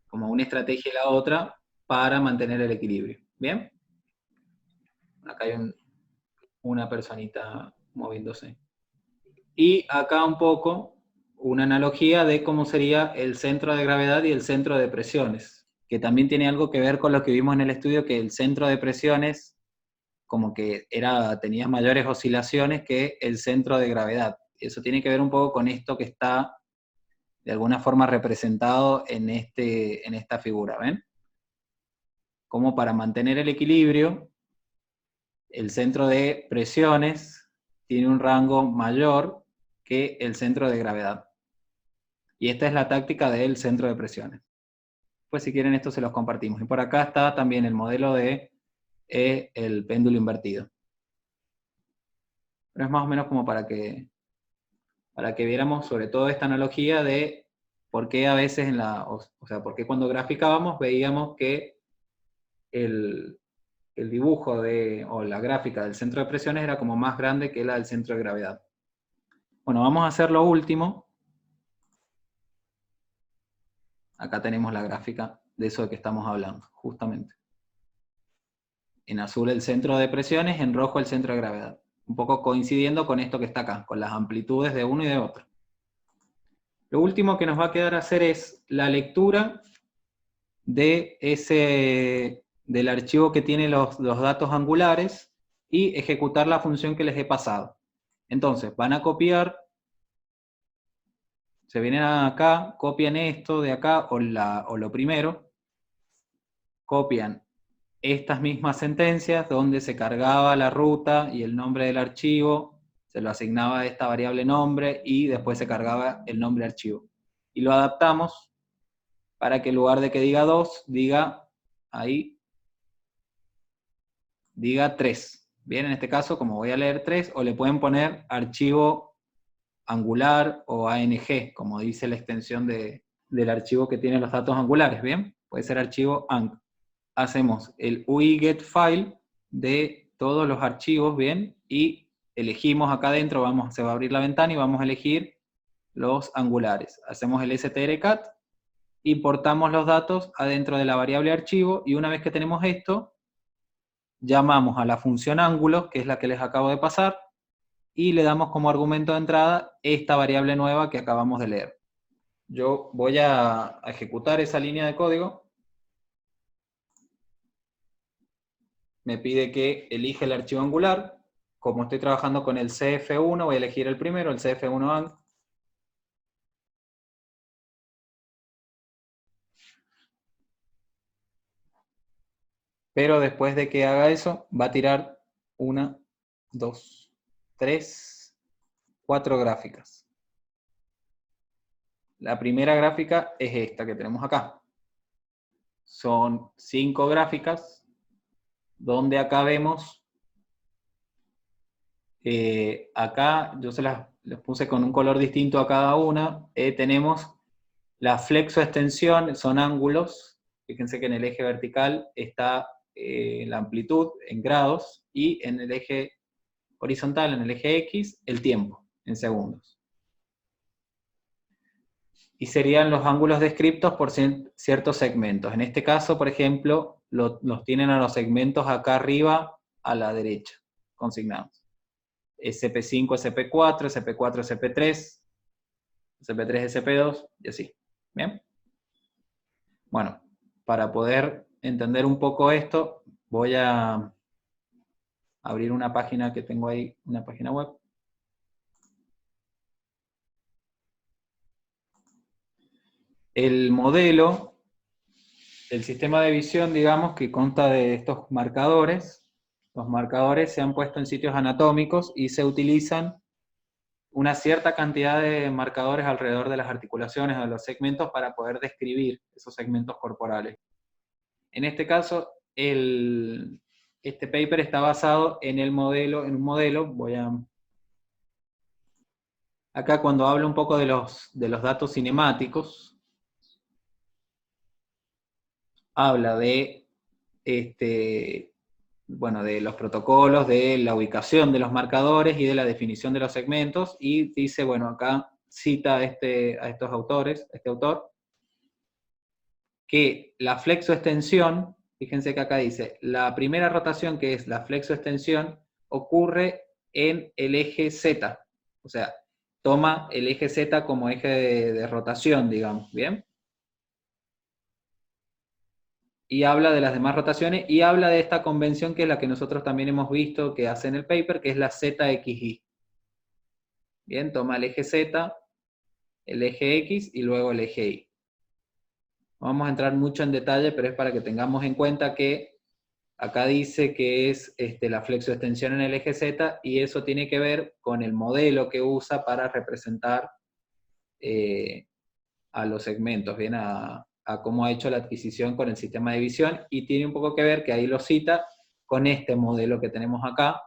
como una estrategia y la otra para mantener el equilibrio. ¿Bien? Acá hay una personita moviéndose. Y acá un poco una analogía de cómo sería el centro de gravedad y el centro de presiones, que también tiene algo que ver con lo que vimos en el estudio, que el centro de presiones como que tenía mayores oscilaciones que el centro de gravedad. Eso tiene que ver un poco con esto que está de alguna forma representado en esta figura, ¿ven? Como para mantener el equilibrio, el centro de presiones tiene un rango mayor que el centro de gravedad. Y esta es la táctica del centro de presiones. Pues si quieren esto se los compartimos. Y por acá está también el modelo de el péndulo invertido. Pero es más o menos como para que viéramos sobre todo esta analogía de por qué a veces o sea, por qué cuando graficábamos veíamos que el dibujo o la gráfica del centro de presiones era como más grande que la del centro de gravedad. Bueno, vamos a hacer lo último. Acá tenemos la gráfica de eso de que estamos hablando, justamente. En azul el centro de presiones, en rojo el centro de gravedad. Un poco coincidiendo con esto que está acá, con las amplitudes de uno y de otro. Lo último que nos va a quedar hacer es la lectura del archivo que tiene los datos angulares y ejecutar la función que les he pasado. Entonces, van a copiar, se vienen acá, copian esto de acá, o lo primero, copian estas mismas sentencias donde se cargaba la ruta y el nombre del archivo, se lo asignaba a esta variable nombre y después se cargaba el nombre archivo. Y lo adaptamos para que en lugar de que diga 2, diga ahí, diga 3. Bien, en este caso, como voy a leer 3, o le pueden poner archivo angular o ANG, como dice la extensión del archivo que tiene los datos angulares, ¿bien? Puede ser archivo ANG. Hacemos el UI-GET-FILE de todos los archivos, ¿bien? Y elegimos acá adentro, se va a abrir la ventana y vamos a elegir los angulares. Hacemos el strcat, importamos los datos adentro de la variable archivo, y una vez que tenemos esto, llamamos a la función ángulos, que es la que les acabo de pasar, y le damos como argumento de entrada esta variable nueva que acabamos de leer. Yo voy a ejecutar esa línea de código. Me pide que elija el archivo angular. Como estoy trabajando con el CF1, voy a elegir el primero, el CF1ANG. Pero después de que haga eso, va a tirar 1, 2, 3, 4 gráficas. La primera gráfica es esta que tenemos acá. Son 5 gráficas, donde acá vemos, acá yo les puse con un color distinto a cada una, tenemos la flexoextensión, son ángulos. Fíjense que en el eje vertical está la amplitud en grados, y en el eje horizontal, en el eje X, el tiempo, en segundos. Y serían los ángulos descriptos por ciertos segmentos. En este caso, por ejemplo, los tienen a los segmentos acá arriba, a la derecha, consignados. SP5, SP4, SP4, SP3, SP3, SP2, y así. ¿Bien? Bueno, para poder entender un poco esto, voy a abrir una página que tengo ahí, una página web. El modelo, el sistema de visión, digamos, que consta de estos marcadores. Los marcadores se han puesto en sitios anatómicos y se utilizan una cierta cantidad de marcadores alrededor de las articulaciones o de los segmentos para poder describir esos segmentos corporales. En este caso, este paper está basado en un modelo, acá cuando hablo un poco de los datos cinemáticos, habla de, de los protocolos, de la ubicación de los marcadores y de la definición de los segmentos, y dice, bueno, acá cita a estos autores, este autor, que la flexoextensión, fíjense que acá dice, la primera rotación, que es la flexoextensión, ocurre en el eje Z, o sea, toma el eje Z como eje de rotación, digamos, ¿bien? Y habla de las demás rotaciones, y habla de esta convención que es la que nosotros también hemos visto que hace en el paper, que es la ZXY. Bien, toma el eje Z, el eje X y luego el eje Y. No vamos a entrar mucho en detalle, pero es para que tengamos en cuenta que acá dice que es la flexoextensión en el eje Z, y eso tiene que ver con el modelo que usa para representar a los segmentos, bien, a cómo ha hecho la adquisición con el sistema de visión, y tiene un poco que ver, que ahí lo cita, con este modelo que tenemos acá,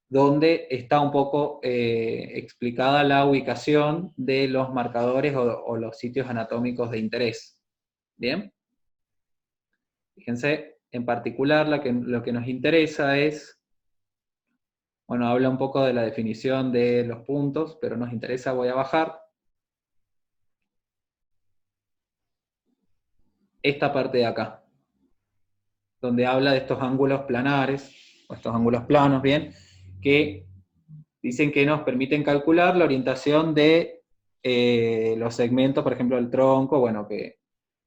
donde está un poco explicada la ubicación de los marcadores o los sitios anatómicos de interés. ¿Bien? Fíjense, en particular lo que nos interesa es, bueno, habla un poco de la definición de los puntos, pero nos interesa, voy a bajar, esta parte de acá, donde habla de estos ángulos planares, o estos ángulos planos, ¿bien? Que dicen que nos permiten calcular la orientación de los segmentos, por ejemplo, el tronco, bueno, que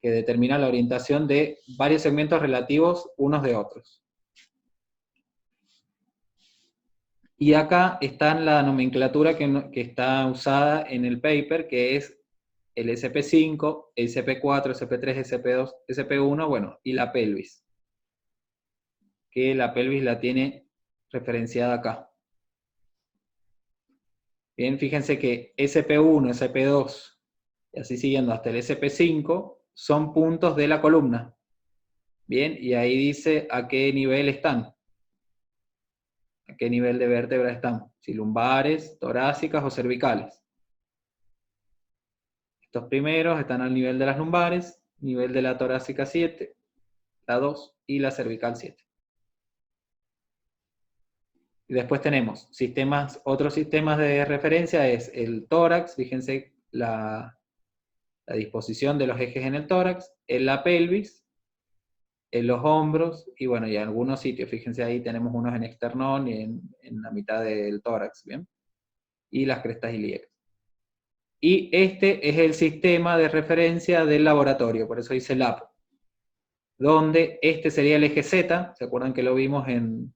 determina la orientación de varios segmentos relativos unos de otros. Y acá está la nomenclatura que está usada en el paper, que es el SP5, el SP4, SP3, SP2, SP1, bueno, y la pelvis. Que la pelvis la tiene referenciada acá. Bien, fíjense que SP1, SP2, y así siguiendo hasta el SP5, son puntos de la columna. Bien, y ahí dice a qué nivel están. A qué nivel de vértebra están. Si lumbares, torácicas o cervicales. Estos primeros están al nivel de las lumbares, nivel de la torácica 7, la 2 y la cervical 7. Y después tenemos otros sistemas de referencia, es el tórax, fíjense la disposición de los ejes en el tórax, en la pelvis, en los hombros, y bueno, y en algunos sitios, fíjense ahí tenemos unos en esternón y en la mitad del tórax, ¿bien? Y las crestas ilíacas. Y este es el sistema de referencia del laboratorio, por eso dice LAB, donde este sería el eje Z, ¿se acuerdan que lo vimos en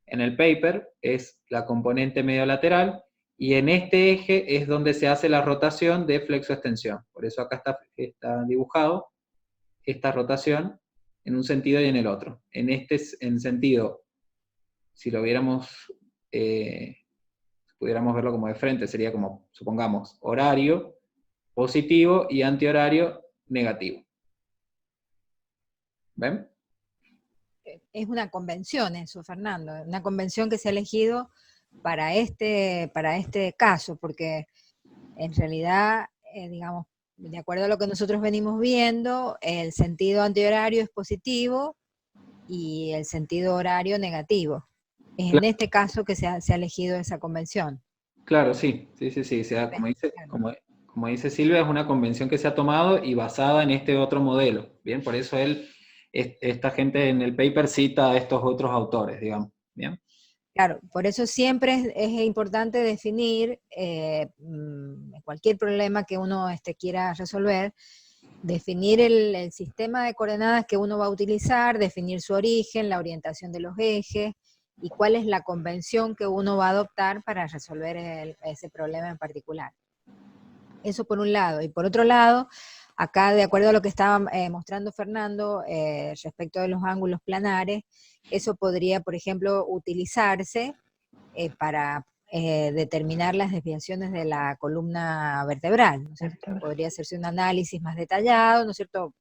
el paper? Es la componente medio lateral, y en este eje es donde se hace la rotación de flexoextensión. Por eso acá está dibujado esta rotación en un sentido y en el otro. En sentido, si lo viéramos, pudiéramos verlo como de frente, sería como, supongamos, horario positivo y antihorario negativo. ¿Ven? Es una convención eso, Fernando, una convención que se ha elegido para este caso, porque en realidad, digamos, de acuerdo a lo que nosotros venimos viendo, el sentido antihorario es positivo y el sentido horario negativo. Es Claro. en este caso que se ha elegido esa convención. Claro, sí. O sea, como dice Silvia, es una convención que se ha tomado y basada en este otro modelo. Bien, por eso esta gente en el paper cita a estos otros autores, digamos. Bien. Claro, por eso siempre es importante definir cualquier problema que uno quiera resolver, definir el sistema de coordenadas que uno va a utilizar, definir su origen, la orientación de los ejes y cuál es la convención que uno va a adoptar para resolver ese problema en particular. Eso por un lado. Y por otro lado, acá, de acuerdo a lo que estaba mostrando Fernando respecto de los ángulos planares, eso podría, por ejemplo, utilizarse para determinar las desviaciones de la columna vertebral, ¿no es cierto? Podría hacerse un análisis más detallado, ¿no es cierto?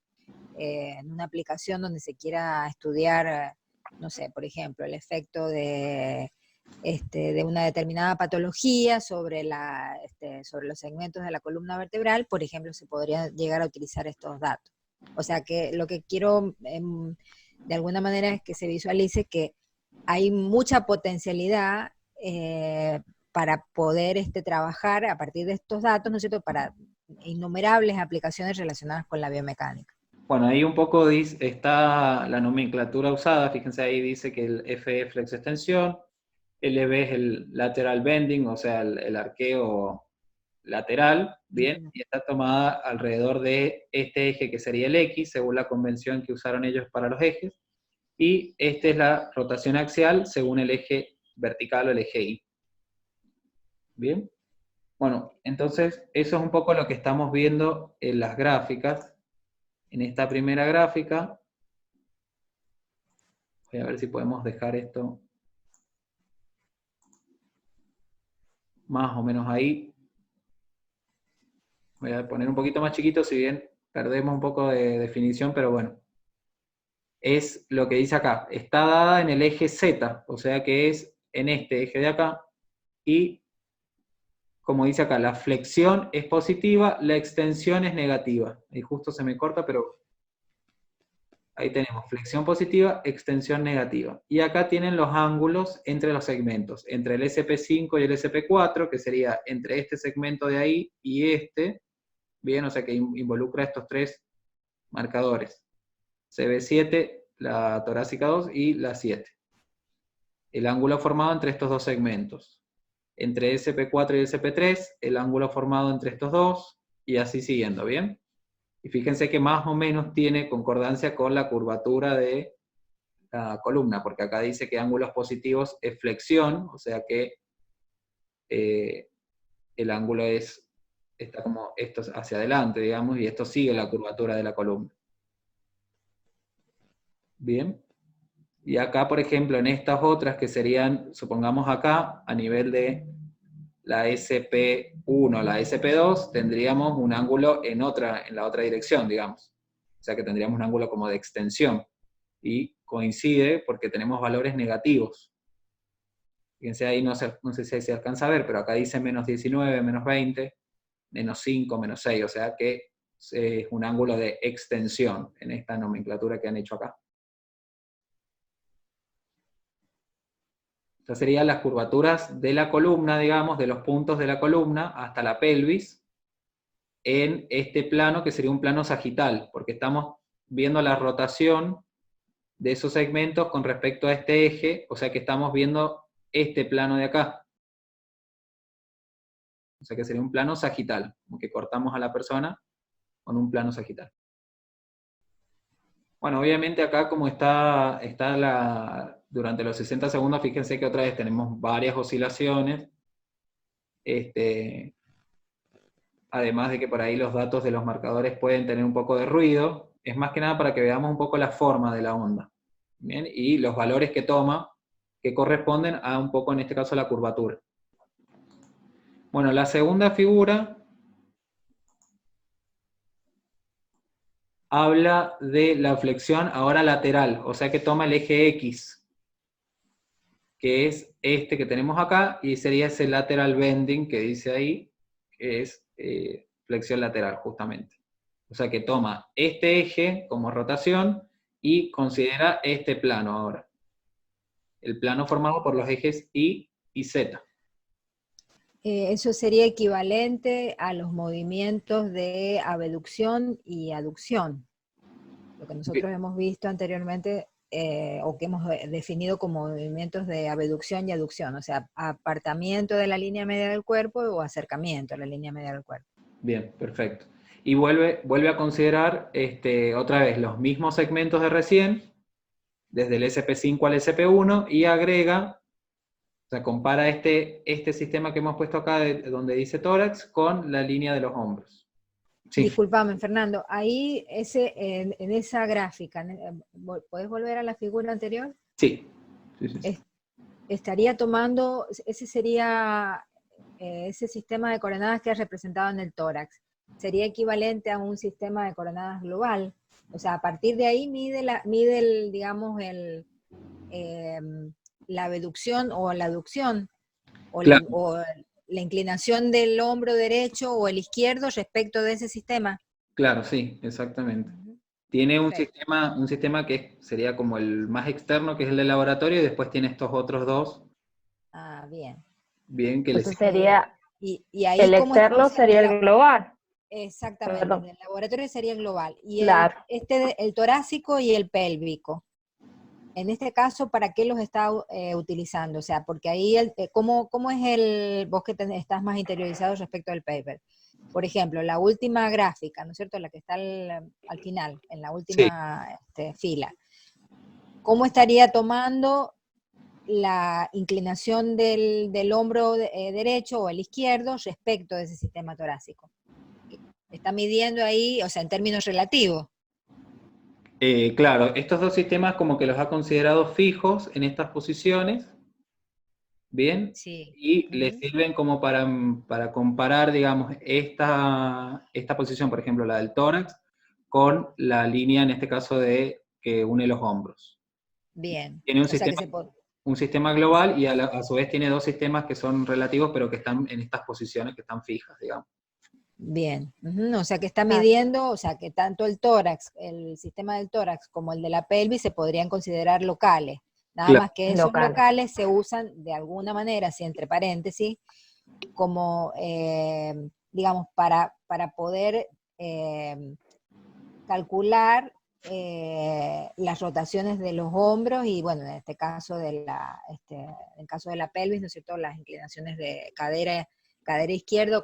En una aplicación donde se quiera estudiar, no sé, por ejemplo, el efecto de una determinada patología sobre los segmentos de la columna vertebral, por ejemplo, se podría llegar a utilizar estos datos. O sea que lo que quiero de alguna manera es que se visualice que hay mucha potencialidad para poder trabajar a partir de estos datos, ¿no es cierto?, para innumerables aplicaciones relacionadas con la biomecánica. Bueno, ahí un poco está la nomenclatura usada, fíjense ahí dice que el FE es flex extensión, LB es el lateral bending, o sea, el arqueo lateral, bien, y está tomada alrededor de este eje que sería el X, según la convención que usaron ellos para los ejes, y esta es la rotación axial según el eje vertical o el eje Y. Bien, bueno, entonces eso es un poco lo que estamos viendo en las gráficas. En esta primera gráfica, voy a ver si podemos dejar esto más o menos ahí. Voy a poner un poquito más chiquito, si bien perdemos un poco de definición, pero bueno. Es lo que dice acá, está dada en el eje Z, o sea que es en este eje de acá, y como dice acá, la flexión es positiva, la extensión es negativa. Ahí justo se me corta, pero ahí tenemos flexión positiva, extensión negativa. Y acá tienen los ángulos entre los segmentos, entre el SP5 y el SP4, que sería entre este segmento de ahí y este, bien, o sea que involucra estos tres marcadores. CB7, la torácica 2 y la 7. El ángulo formado entre estos dos segmentos. Entre SP4 y SP3, el ángulo formado entre estos dos, y así siguiendo, ¿bien? Y fíjense que más o menos tiene concordancia con la curvatura de la columna, porque acá dice que ángulos positivos es flexión, o sea que el ángulo está como esto hacia adelante, digamos, y esto sigue la curvatura de la columna. Bien. Y acá, por ejemplo, en estas otras que serían, supongamos acá, a nivel de la SP1, la SP2, tendríamos un ángulo en la otra dirección, digamos. O sea que tendríamos un ángulo como de extensión. Y coincide porque tenemos valores negativos. Fíjense ahí, no sé si se alcanza a ver, pero acá dice menos 19, menos 20, menos 5, menos 6. O sea que es un ángulo de extensión en esta nomenclatura que han hecho acá. Estas serían las curvaturas de la columna, digamos, de los puntos de la columna hasta la pelvis, en este plano que sería un plano sagital, porque estamos viendo la rotación de esos segmentos con respecto a este eje, o sea que estamos viendo este plano de acá. O sea que sería un plano sagital, como que cortamos a la persona con un plano sagital. Bueno, obviamente acá como está durante los 60 segundos, fíjense que otra vez tenemos varias oscilaciones, además de que por ahí los datos de los marcadores pueden tener un poco de ruido, es más que nada para que veamos un poco la forma de la onda, ¿bien? Y los valores que toma, que corresponden a un poco, en este caso, la curvatura. Bueno, la segunda figura habla de la flexión ahora lateral, o sea que toma el eje X, que es este que tenemos acá, y sería ese lateral bending que dice ahí, que es flexión lateral, justamente. O sea que toma este eje como rotación y considera este plano ahora. El plano formado por los ejes Y y Z. Eso sería equivalente a los movimientos de abducción y aducción. Lo que nosotros hemos visto anteriormente o que hemos definido como movimientos de abducción y aducción, o sea, apartamiento de la línea media del cuerpo o acercamiento a la línea media del cuerpo. Bien, perfecto. Y vuelve a considerar otra vez los mismos segmentos de recién, desde el SP5 al SP1, y agrega, o sea, compara este sistema que hemos puesto acá, donde dice tórax, con la línea de los hombros. Sí. Disculpame, Fernando, ahí en esa gráfica, ¿podés volver a la figura anterior? Sí. Estaría tomando, ese sería ese sistema de coordenadas que es representado en el tórax. Sería equivalente a un sistema de coordenadas global. O sea, a partir de ahí mide la abducción o la aducción, Claro. o la inclinación del hombro derecho o el izquierdo respecto de ese sistema. Claro, sí, exactamente. Uh-huh. Tiene un sistema que sería como el más externo, que es el del laboratorio, y después tiene estos otros dos. Ah, bien. Bien, que Entonces sería, y ahí el ¿cómo externo sería el global. Exactamente, Perdón. en el laboratorio sería global. Y Claro. el torácico y el pélvico. En este caso, ¿para qué los está utilizando? O sea, porque ahí, ¿cómo es vos que estás más interiorizado respecto al paper? Por ejemplo, la última gráfica, ¿no es cierto? La que está al final, en la última fila. ¿Cómo estaría tomando la inclinación del hombro derecho o el izquierdo respecto de ese sistema torácico? Está midiendo ahí, o sea, en términos relativos. Claro, estos dos sistemas como que los ha considerado fijos en estas posiciones, ¿bien? Sí. Y les sirven como para comparar, digamos, esta posición, por ejemplo, la del tórax, con la línea, en este caso, que une los hombros. Bien. Tiene un O sistema global y a su vez tiene dos sistemas que son relativos, pero que están en estas posiciones que están fijas, digamos. Bien, o sea que está midiendo, o sea que tanto el tórax, el sistema del tórax como el de la pelvis se podrían considerar locales, nada más que esos locales se usan de alguna manera, así entre paréntesis, como, digamos, para poder calcular las rotaciones de los hombros y, bueno, en este caso en el caso de la pelvis, ¿no es cierto?, las inclinaciones de cadera izquierda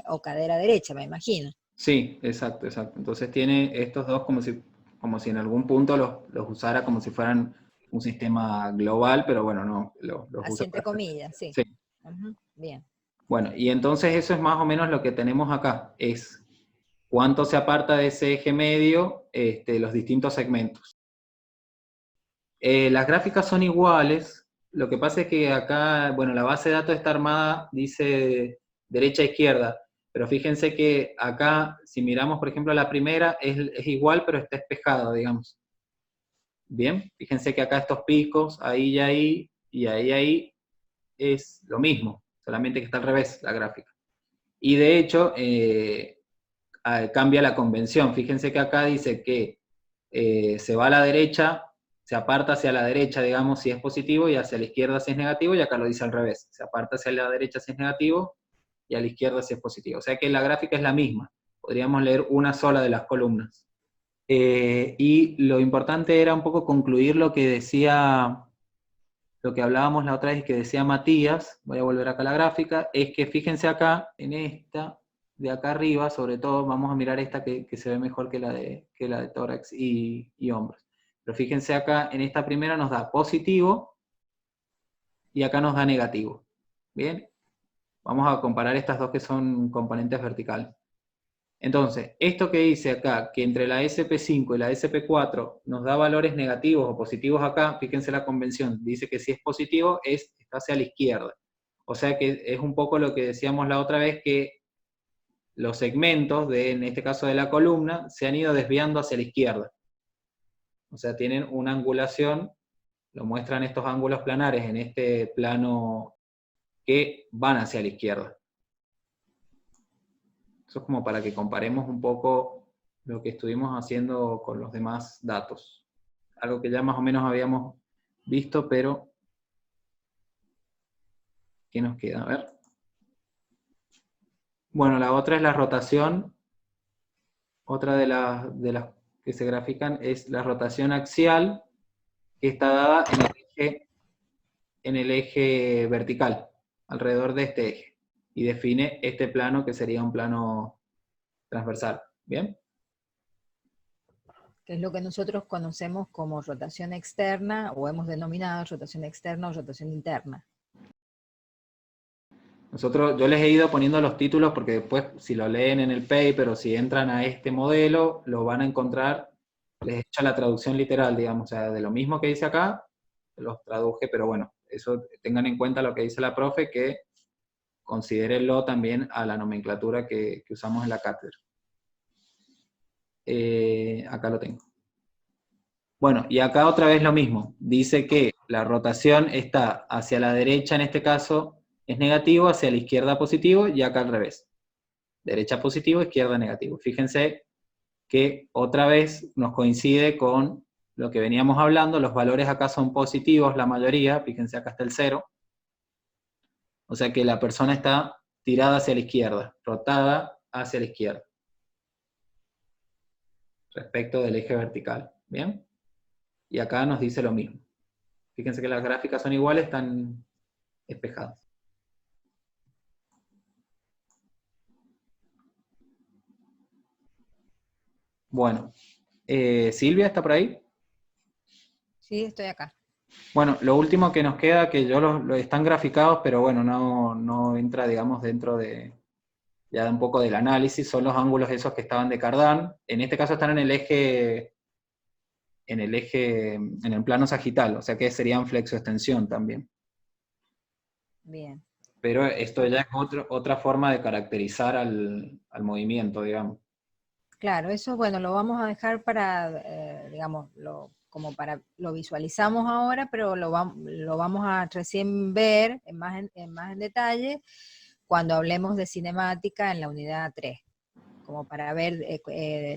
o cadera derecha, me imagino. Sí, exacto. Entonces tiene estos dos como si en algún punto los usara como si fueran un sistema global, pero bueno, no. Los así usa entre comillas, sí. Bien. Bueno, y entonces eso es más o menos lo que tenemos acá, es cuánto se aparta de ese eje medio los distintos segmentos. Las gráficas son iguales, lo que pasa es que acá, bueno, la base de datos está armada, dice derecha-izquierda, pero fíjense que acá, si miramos, por ejemplo, la primera, es igual, pero está espejado, digamos. Bien, fíjense que acá estos picos, ahí y ahí, y ahí, es lo mismo, solamente que está al revés la gráfica. Y de hecho, cambia la convención. Fíjense que acá dice que se va a la derecha, se aparta hacia la derecha, digamos, si es positivo, y hacia la izquierda si es negativo, y acá lo dice al revés. Se aparta hacia la derecha si es negativo, y a la izquierda si es positivo. O sea que la gráfica es la misma. Podríamos leer una sola de las columnas. Y lo importante era un poco concluir lo que decía, lo que hablábamos la otra vez, que decía Matías, voy a volver acá a la gráfica, es que fíjense acá, en esta, de acá arriba, sobre todo, vamos a mirar esta que se ve mejor que la de tórax y hombros. Pero fíjense acá, en esta primera nos da positivo, y acá nos da negativo. ¿Bien? Vamos a comparar estas dos que son componentes verticales. Entonces, esto que dice acá, que entre la SP5 y la SP4 nos da valores negativos o positivos acá, fíjense la convención, dice que si es positivo está hacia la izquierda. O sea que es un poco lo que decíamos la otra vez, que los segmentos, en este caso de la columna, se han ido desviando hacia la izquierda. O sea, tienen una angulación, lo muestran estos ángulos planares en este plano, que van hacia la izquierda. Eso es como para que comparemos un poco lo que estuvimos haciendo con los demás datos. Algo que ya más o menos habíamos visto, pero ¿qué nos queda? A ver. Bueno, la otra es la rotación. Otra de las que se grafican es la rotación axial, que está dada en el eje vertical, alrededor de este eje, y define este plano que sería un plano transversal. ¿Bien? Que es lo que nosotros conocemos como rotación externa, o hemos denominado rotación externa o rotación interna. Yo les he ido poniendo los títulos porque después, si lo leen en el paper o si entran a este modelo, lo van a encontrar, les he hecho la traducción literal, digamos, o sea, de lo mismo que dice acá, los traduje, pero bueno, eso tengan en cuenta lo que dice la profe, que considérenlo también a la nomenclatura que usamos en la cátedra. Acá lo tengo. Bueno, y acá otra vez lo mismo, dice que la rotación está hacia la derecha en este caso, es negativo, hacia la izquierda positivo, y acá al revés. Derecha positivo, izquierda negativo. Fíjense que otra vez nos coincide con lo que veníamos hablando, los valores acá son positivos la mayoría, fíjense acá está el 0. O sea que la persona está tirada hacia la izquierda, rotada hacia la izquierda, respecto del eje vertical. ¿Bien? Y acá nos dice lo mismo. Fíjense que las gráficas son iguales, están espejadas. Bueno, Silvia, ¿está por ahí? Sí, estoy acá. Bueno, lo último que nos queda, que yo están graficados, pero bueno, no entra, digamos, dentro de ya un poco del análisis, son los ángulos esos que estaban de Cardán. En este caso están en el plano sagital, o sea que serían flexoextensión también. Bien. Pero esto ya es otra forma de caracterizar al movimiento, digamos. Claro, eso, bueno, lo vamos a dejar para, digamos, lo visualizamos ahora, pero lo vamos a recién ver en más en detalle cuando hablemos de cinemática en la unidad 3, como para ver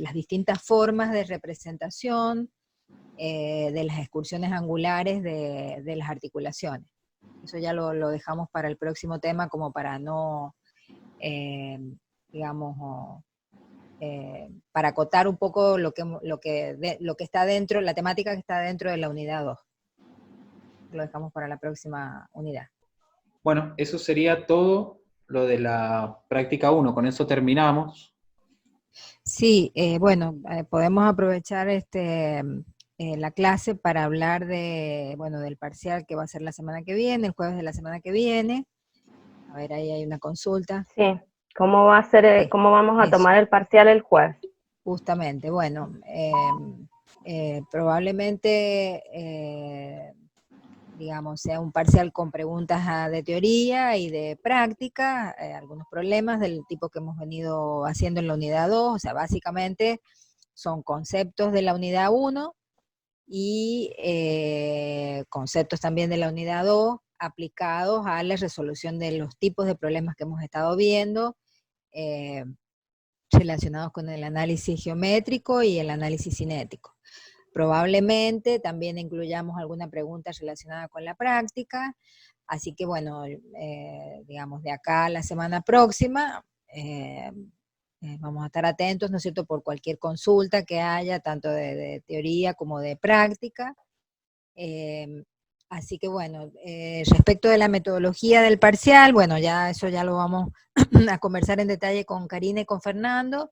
las distintas formas de representación de las excursiones angulares de las articulaciones. Eso ya lo dejamos para el próximo tema, como para no, digamos, para acotar un poco lo que está dentro, la temática que está dentro de la unidad 2. Lo dejamos para la próxima unidad. Bueno, eso sería todo lo de la práctica 1, con eso terminamos. Sí, bueno, podemos aprovechar la clase para hablar del parcial que va a ser la semana que viene, el jueves de la semana que viene. A ver, ahí hay una consulta. Sí, ¿cómo va a ser, cómo vamos a tomar el parcial el jueves? Justamente, bueno, probablemente, digamos, sea un parcial con preguntas de teoría y de práctica, algunos problemas del tipo que hemos venido haciendo en la unidad 2, o sea, básicamente son conceptos de la unidad 1 y conceptos también de la unidad 2 aplicados a la resolución de los tipos de problemas que hemos estado viendo, relacionados con el análisis geométrico y el análisis cinético. Probablemente también incluyamos alguna pregunta relacionada con la práctica, así que bueno, digamos, de acá a la semana próxima, vamos a estar atentos, ¿no es cierto?, por cualquier consulta que haya, tanto de teoría como de práctica. Así que bueno, respecto de la metodología del parcial, bueno, ya eso ya lo vamos a conversar en detalle con Karina y con Fernando,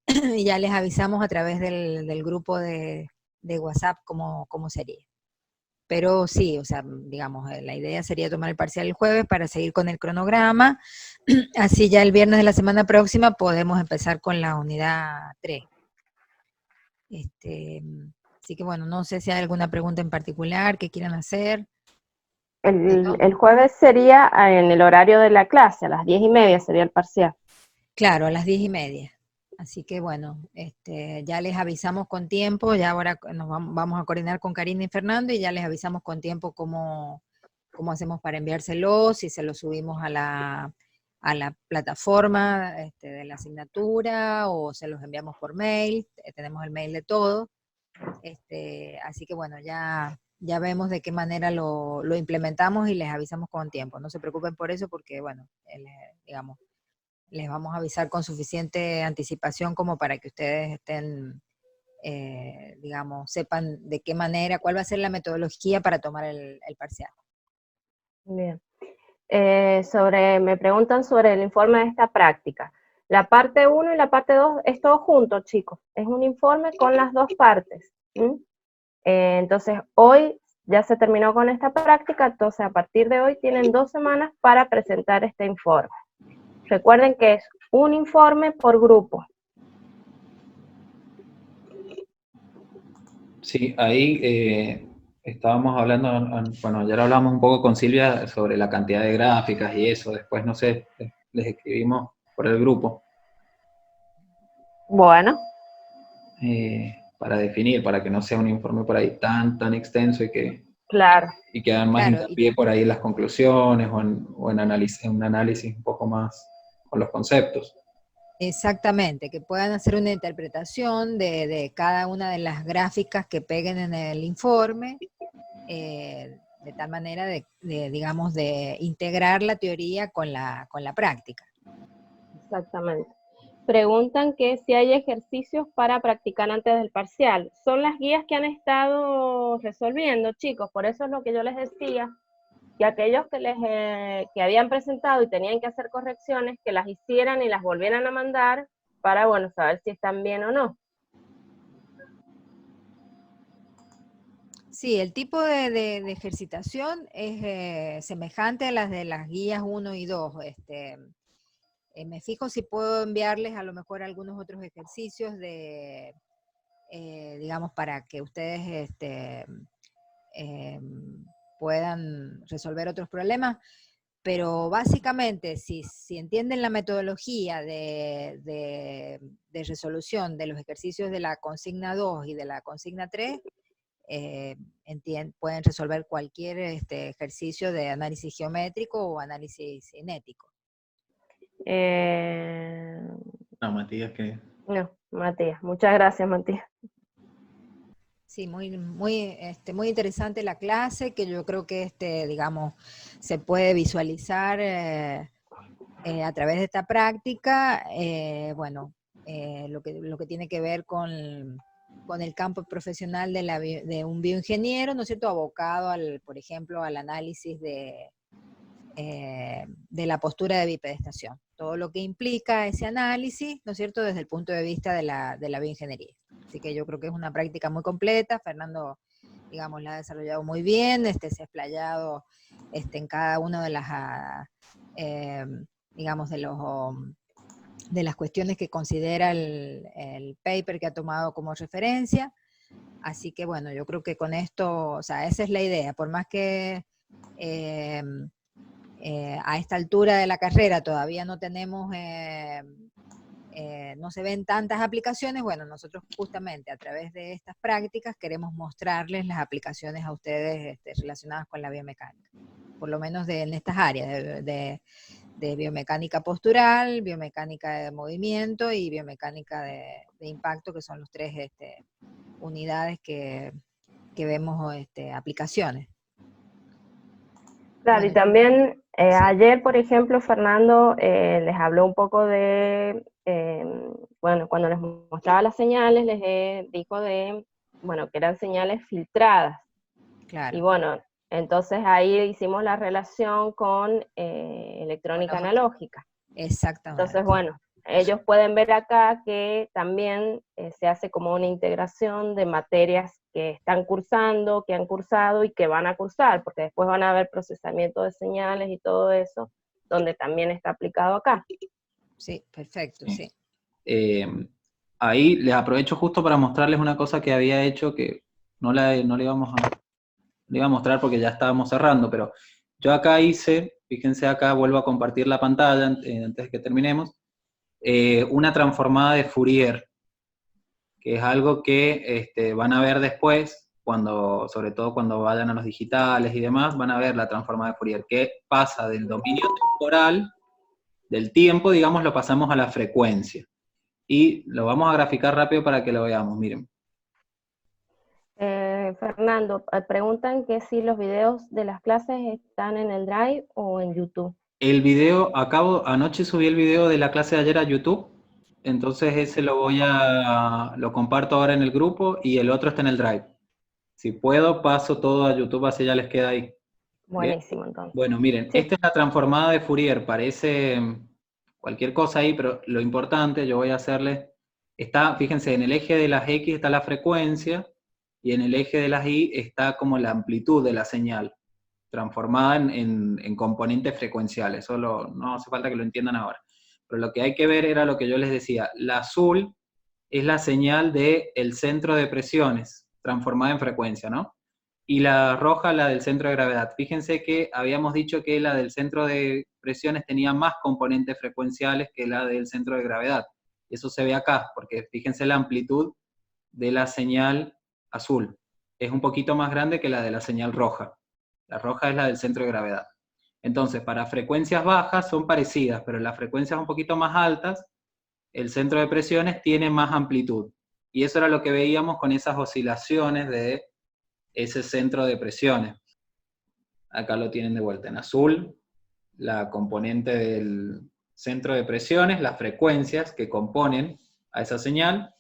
y ya les avisamos a través del grupo de WhatsApp cómo sería. Pero sí, o sea, digamos, la idea sería tomar el parcial el jueves para seguir con el cronograma, así ya el viernes de la semana próxima podemos empezar con la unidad 3. Así que bueno, no sé si hay alguna pregunta en particular que quieran hacer. El jueves sería en el horario de la clase, a las 10:30 sería el parcial. Claro, a las 10:30. Así que bueno, ya les avisamos con tiempo, ya ahora nos vamos a coordinar con Karina y Fernando y ya les avisamos con tiempo cómo hacemos para enviárselos, si se los subimos a la plataforma de la asignatura o se los enviamos por mail, tenemos el mail de todo. Así que bueno, ya vemos de qué manera lo implementamos y les avisamos con tiempo. No se preocupen por eso porque bueno, digamos, les vamos a avisar con suficiente anticipación como para que ustedes estén digamos, sepan de qué manera, cuál va a ser la metodología para tomar el parcial. Bien. Me preguntan sobre el informe de esta práctica. La parte 1 y la parte 2 es todo junto, chicos. Es un informe con las dos partes. Entonces, hoy ya se terminó con esta práctica, entonces a partir de hoy tienen 2 semanas para presentar este informe. Recuerden que es un informe por grupo. Sí, ahí estábamos hablando, bueno, ya lo hablamos un poco con Silvia sobre la cantidad de gráficas y eso, después, no sé, les escribimos por el grupo. Bueno. Para definir, para que no sea un informe por ahí tan extenso Claro. y que hagan más hincapié por ahí en las conclusiones o en un análisis un poco más con los conceptos. Exactamente, que puedan hacer una interpretación de cada una de las gráficas que peguen en el informe, de tal manera digamos, de integrar la teoría con la práctica. Exactamente. Preguntan que si hay ejercicios para practicar antes del parcial. Son las guías que han estado resolviendo, chicos, por eso es lo que yo les decía, que aquellos que habían presentado y tenían que hacer correcciones, que las hicieran y las volvieran a mandar para, bueno, saber si están bien o no. Sí, el tipo de ejercitación es semejante a las de las guías 1 y 2. Me fijo si puedo enviarles a lo mejor algunos otros ejercicios digamos, para que ustedes puedan resolver otros problemas, pero básicamente si entienden la metodología de resolución de los ejercicios de la consigna 2 y de la consigna 3, pueden resolver cualquier ejercicio de análisis geométrico o análisis cinético. No, Matías, que... No, Matías. Muchas gracias, Matías. Sí, muy interesante la clase, que yo creo que digamos, se puede visualizar a través de esta práctica, bueno, lo que tiene que ver con el campo profesional de un bioingeniero, ¿no es cierto?, abocado, por ejemplo, al análisis de la postura de bipedestación. Todo lo que implica ese análisis, ¿no es cierto?, desde el punto de vista de la bioingeniería. Así que yo creo que es una práctica muy completa. Fernando, digamos, la ha desarrollado muy bien, se ha explayado en cada una de las, digamos, de las cuestiones que considera el paper que ha tomado como referencia. Así que bueno, yo creo que con esto, o sea, esa es la idea. Por más que a esta altura de la carrera todavía no tenemos, no se ven tantas aplicaciones, bueno, nosotros justamente a través de estas prácticas queremos mostrarles las aplicaciones a ustedes relacionadas con la biomecánica, por lo menos en estas áreas de biomecánica postural, biomecánica de movimiento y biomecánica de impacto, que son los 3 unidades que vemos aplicaciones. Claro, bueno, y también sí. ayer, por ejemplo, Fernando les habló un poco de, bueno, cuando les mostraba las señales, les dijo bueno, que eran señales filtradas. Claro. Y bueno, entonces ahí hicimos la relación con electrónica analógica. Exactamente. Entonces, bueno, ellos pueden ver acá que también se hace como una integración de materias que están cursando, que han cursado y que van a cursar, porque después van a haber procesamiento de señales y todo eso, donde también está aplicado acá. Sí, perfecto, sí. Ahí les aprovecho justo para mostrarles una cosa que había hecho que no le iba a mostrar porque ya estábamos cerrando, pero yo acá hice, fíjense acá, vuelvo a compartir la pantalla antes de que terminemos, una transformada de Fourier, que es algo que van a ver después, sobre todo cuando vayan a los digitales y demás, van a ver la transformada de Fourier, que pasa del dominio temporal, del tiempo, digamos, lo pasamos a la frecuencia. Y lo vamos a graficar rápido para que lo veamos, miren. Fernando, preguntan que si los videos de las clases están en el Drive o en YouTube. El video, anoche subí el video de la clase de ayer a YouTube, Entonces ese lo comparto ahora en el grupo y el otro está en el Drive. Si puedo, paso todo a YouTube, así ya les queda ahí. ¿Bien? Buenísimo, entonces. Bueno, miren, Sí. esta es la transformada de Fourier, parece cualquier cosa ahí, pero lo importante, yo voy a hacerle, fíjense, en el eje de las X está la frecuencia, y en el eje de las Y está como la amplitud de la señal, transformada en componentes frecuenciales. Eso no hace falta que lo entiendan ahora. Pero lo que hay que ver era lo que yo les decía, la azul es la señal del centro de presiones, transformada en frecuencia, ¿no? Y la roja, la del centro de gravedad. Fíjense que habíamos dicho que la del centro de presiones tenía más componentes frecuenciales que la del centro de gravedad. Eso se ve acá, porque fíjense la amplitud de la señal azul. Es un poquito más grande que la de la señal roja. La roja es la del centro de gravedad. Entonces, para frecuencias bajas son parecidas, pero en las frecuencias un poquito más altas, el centro de presiones tiene más amplitud. Y eso era lo que veíamos con esas oscilaciones de ese centro de presiones. Acá lo tienen de vuelta en azul, la componente del centro de presiones, las frecuencias que componen a esa señal,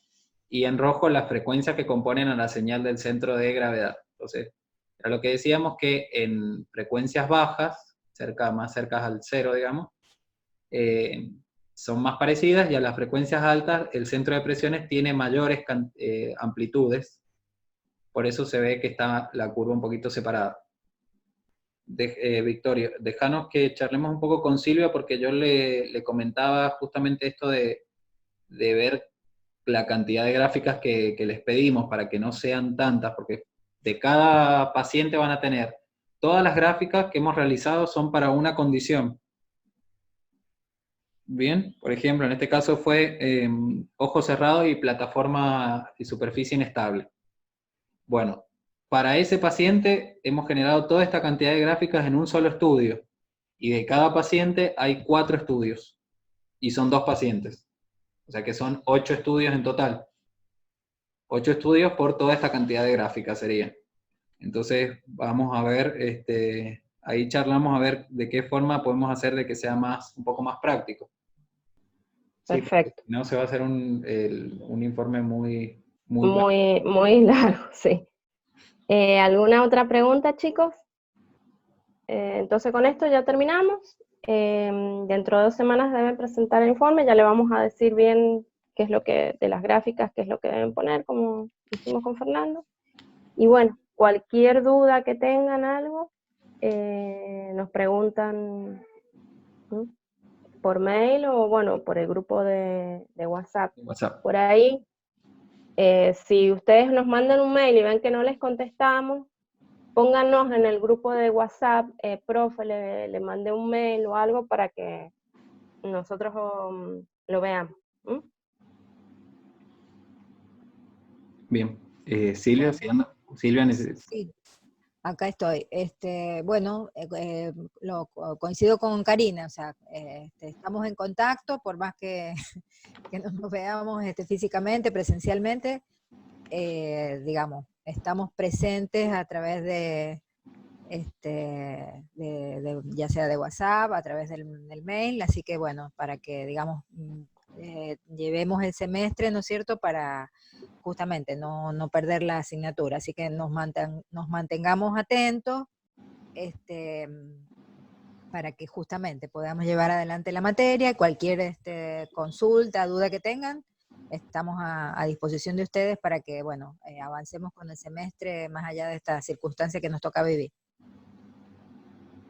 y en rojo las frecuencias que componen a la señal del centro de gravedad. Entonces, era lo que decíamos que en frecuencias bajas, más cercas al cero, digamos, son más parecidas, y a las frecuencias altas el centro de presiones tiene mayores amplitudes, por eso se ve que está la curva un poquito separada. Victorio, déjanos que charlemos un poco con Silvia, porque yo le comentaba justamente esto de ver la cantidad de gráficas que les pedimos para que no sean tantas, porque de cada paciente van a tener, todas las gráficas que hemos realizado son para una condición. Bien, por ejemplo, en este caso fue ojo cerrado y plataforma y superficie inestable. Bueno, para ese paciente hemos generado toda esta cantidad de gráficas en un solo estudio, y de cada paciente hay 4 estudios, y son 2 pacientes. O sea que son 8 estudios en total. 8 estudios por toda esta cantidad de gráficas sería. Entonces vamos a ver, ahí charlamos a ver de qué forma podemos hacer de que sea un poco más práctico. Perfecto. Si no, se va a hacer un informe muy largo, sí. ¿Alguna otra pregunta, chicos? Entonces con esto ya terminamos. Dentro de 2 semanas deben presentar el informe, ya le vamos a decir bien qué es lo que, de las gráficas, qué es lo que deben poner, como hicimos con Fernando. Y bueno, cualquier duda que tengan, algo, nos preguntan por mail o bueno, por el grupo de WhatsApp. Por ahí, si ustedes nos mandan un mail y ven que no les contestamos, pónganos en el grupo de WhatsApp, profe, le mandé un mail o algo para que nosotros lo veamos. Bien. Silvia, Silvia necesita. Sí, acá estoy. Bueno, coincido con Karina, o sea, estamos en contacto, por más que no nos veamos físicamente, presencialmente, digamos, estamos presentes a través de ya sea de WhatsApp, a través del mail, así que bueno, para que, digamos, llevemos el semestre, ¿no es cierto?, para justamente no perder la asignatura, así que nos mantengamos atentos, para que justamente podamos llevar adelante la materia. Cualquier consulta, duda que tengan, estamos a disposición de ustedes para que, bueno, avancemos con el semestre más allá de esta circunstancia que nos toca vivir.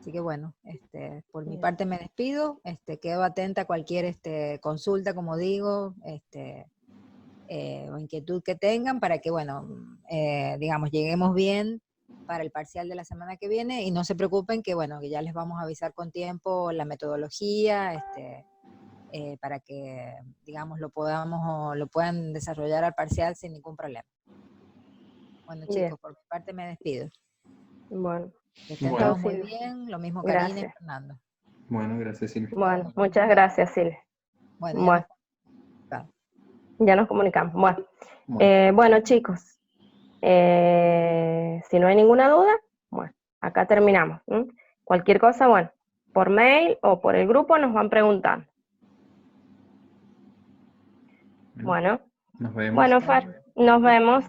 Así que bueno, por mi parte me despido, quedo atenta a cualquier consulta, como digo, o inquietud que tengan, para que, bueno, digamos, lleguemos bien para el parcial de la semana que viene, y no se preocupen que, bueno, que ya les vamos a avisar con tiempo la metodología, para que, digamos, lo puedan desarrollar al parcial sin ningún problema. Bueno, chicos, bien, por mi parte me despido. Bueno. Que estén muy bien, lo mismo Karina y Fernando. Bueno, gracias, Silvia. Bueno, muchas gracias, Silvia. Bueno, ya nos comunicamos. Bueno, chicos, si no hay ninguna duda, bueno, acá terminamos. Cualquier cosa, bueno, por mail o por el grupo nos van preguntando. Bueno, Nos vemos. bueno, Fer, nos vemos.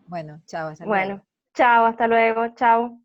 Bueno, chao, hasta luego. Bueno, chao, hasta luego, chao.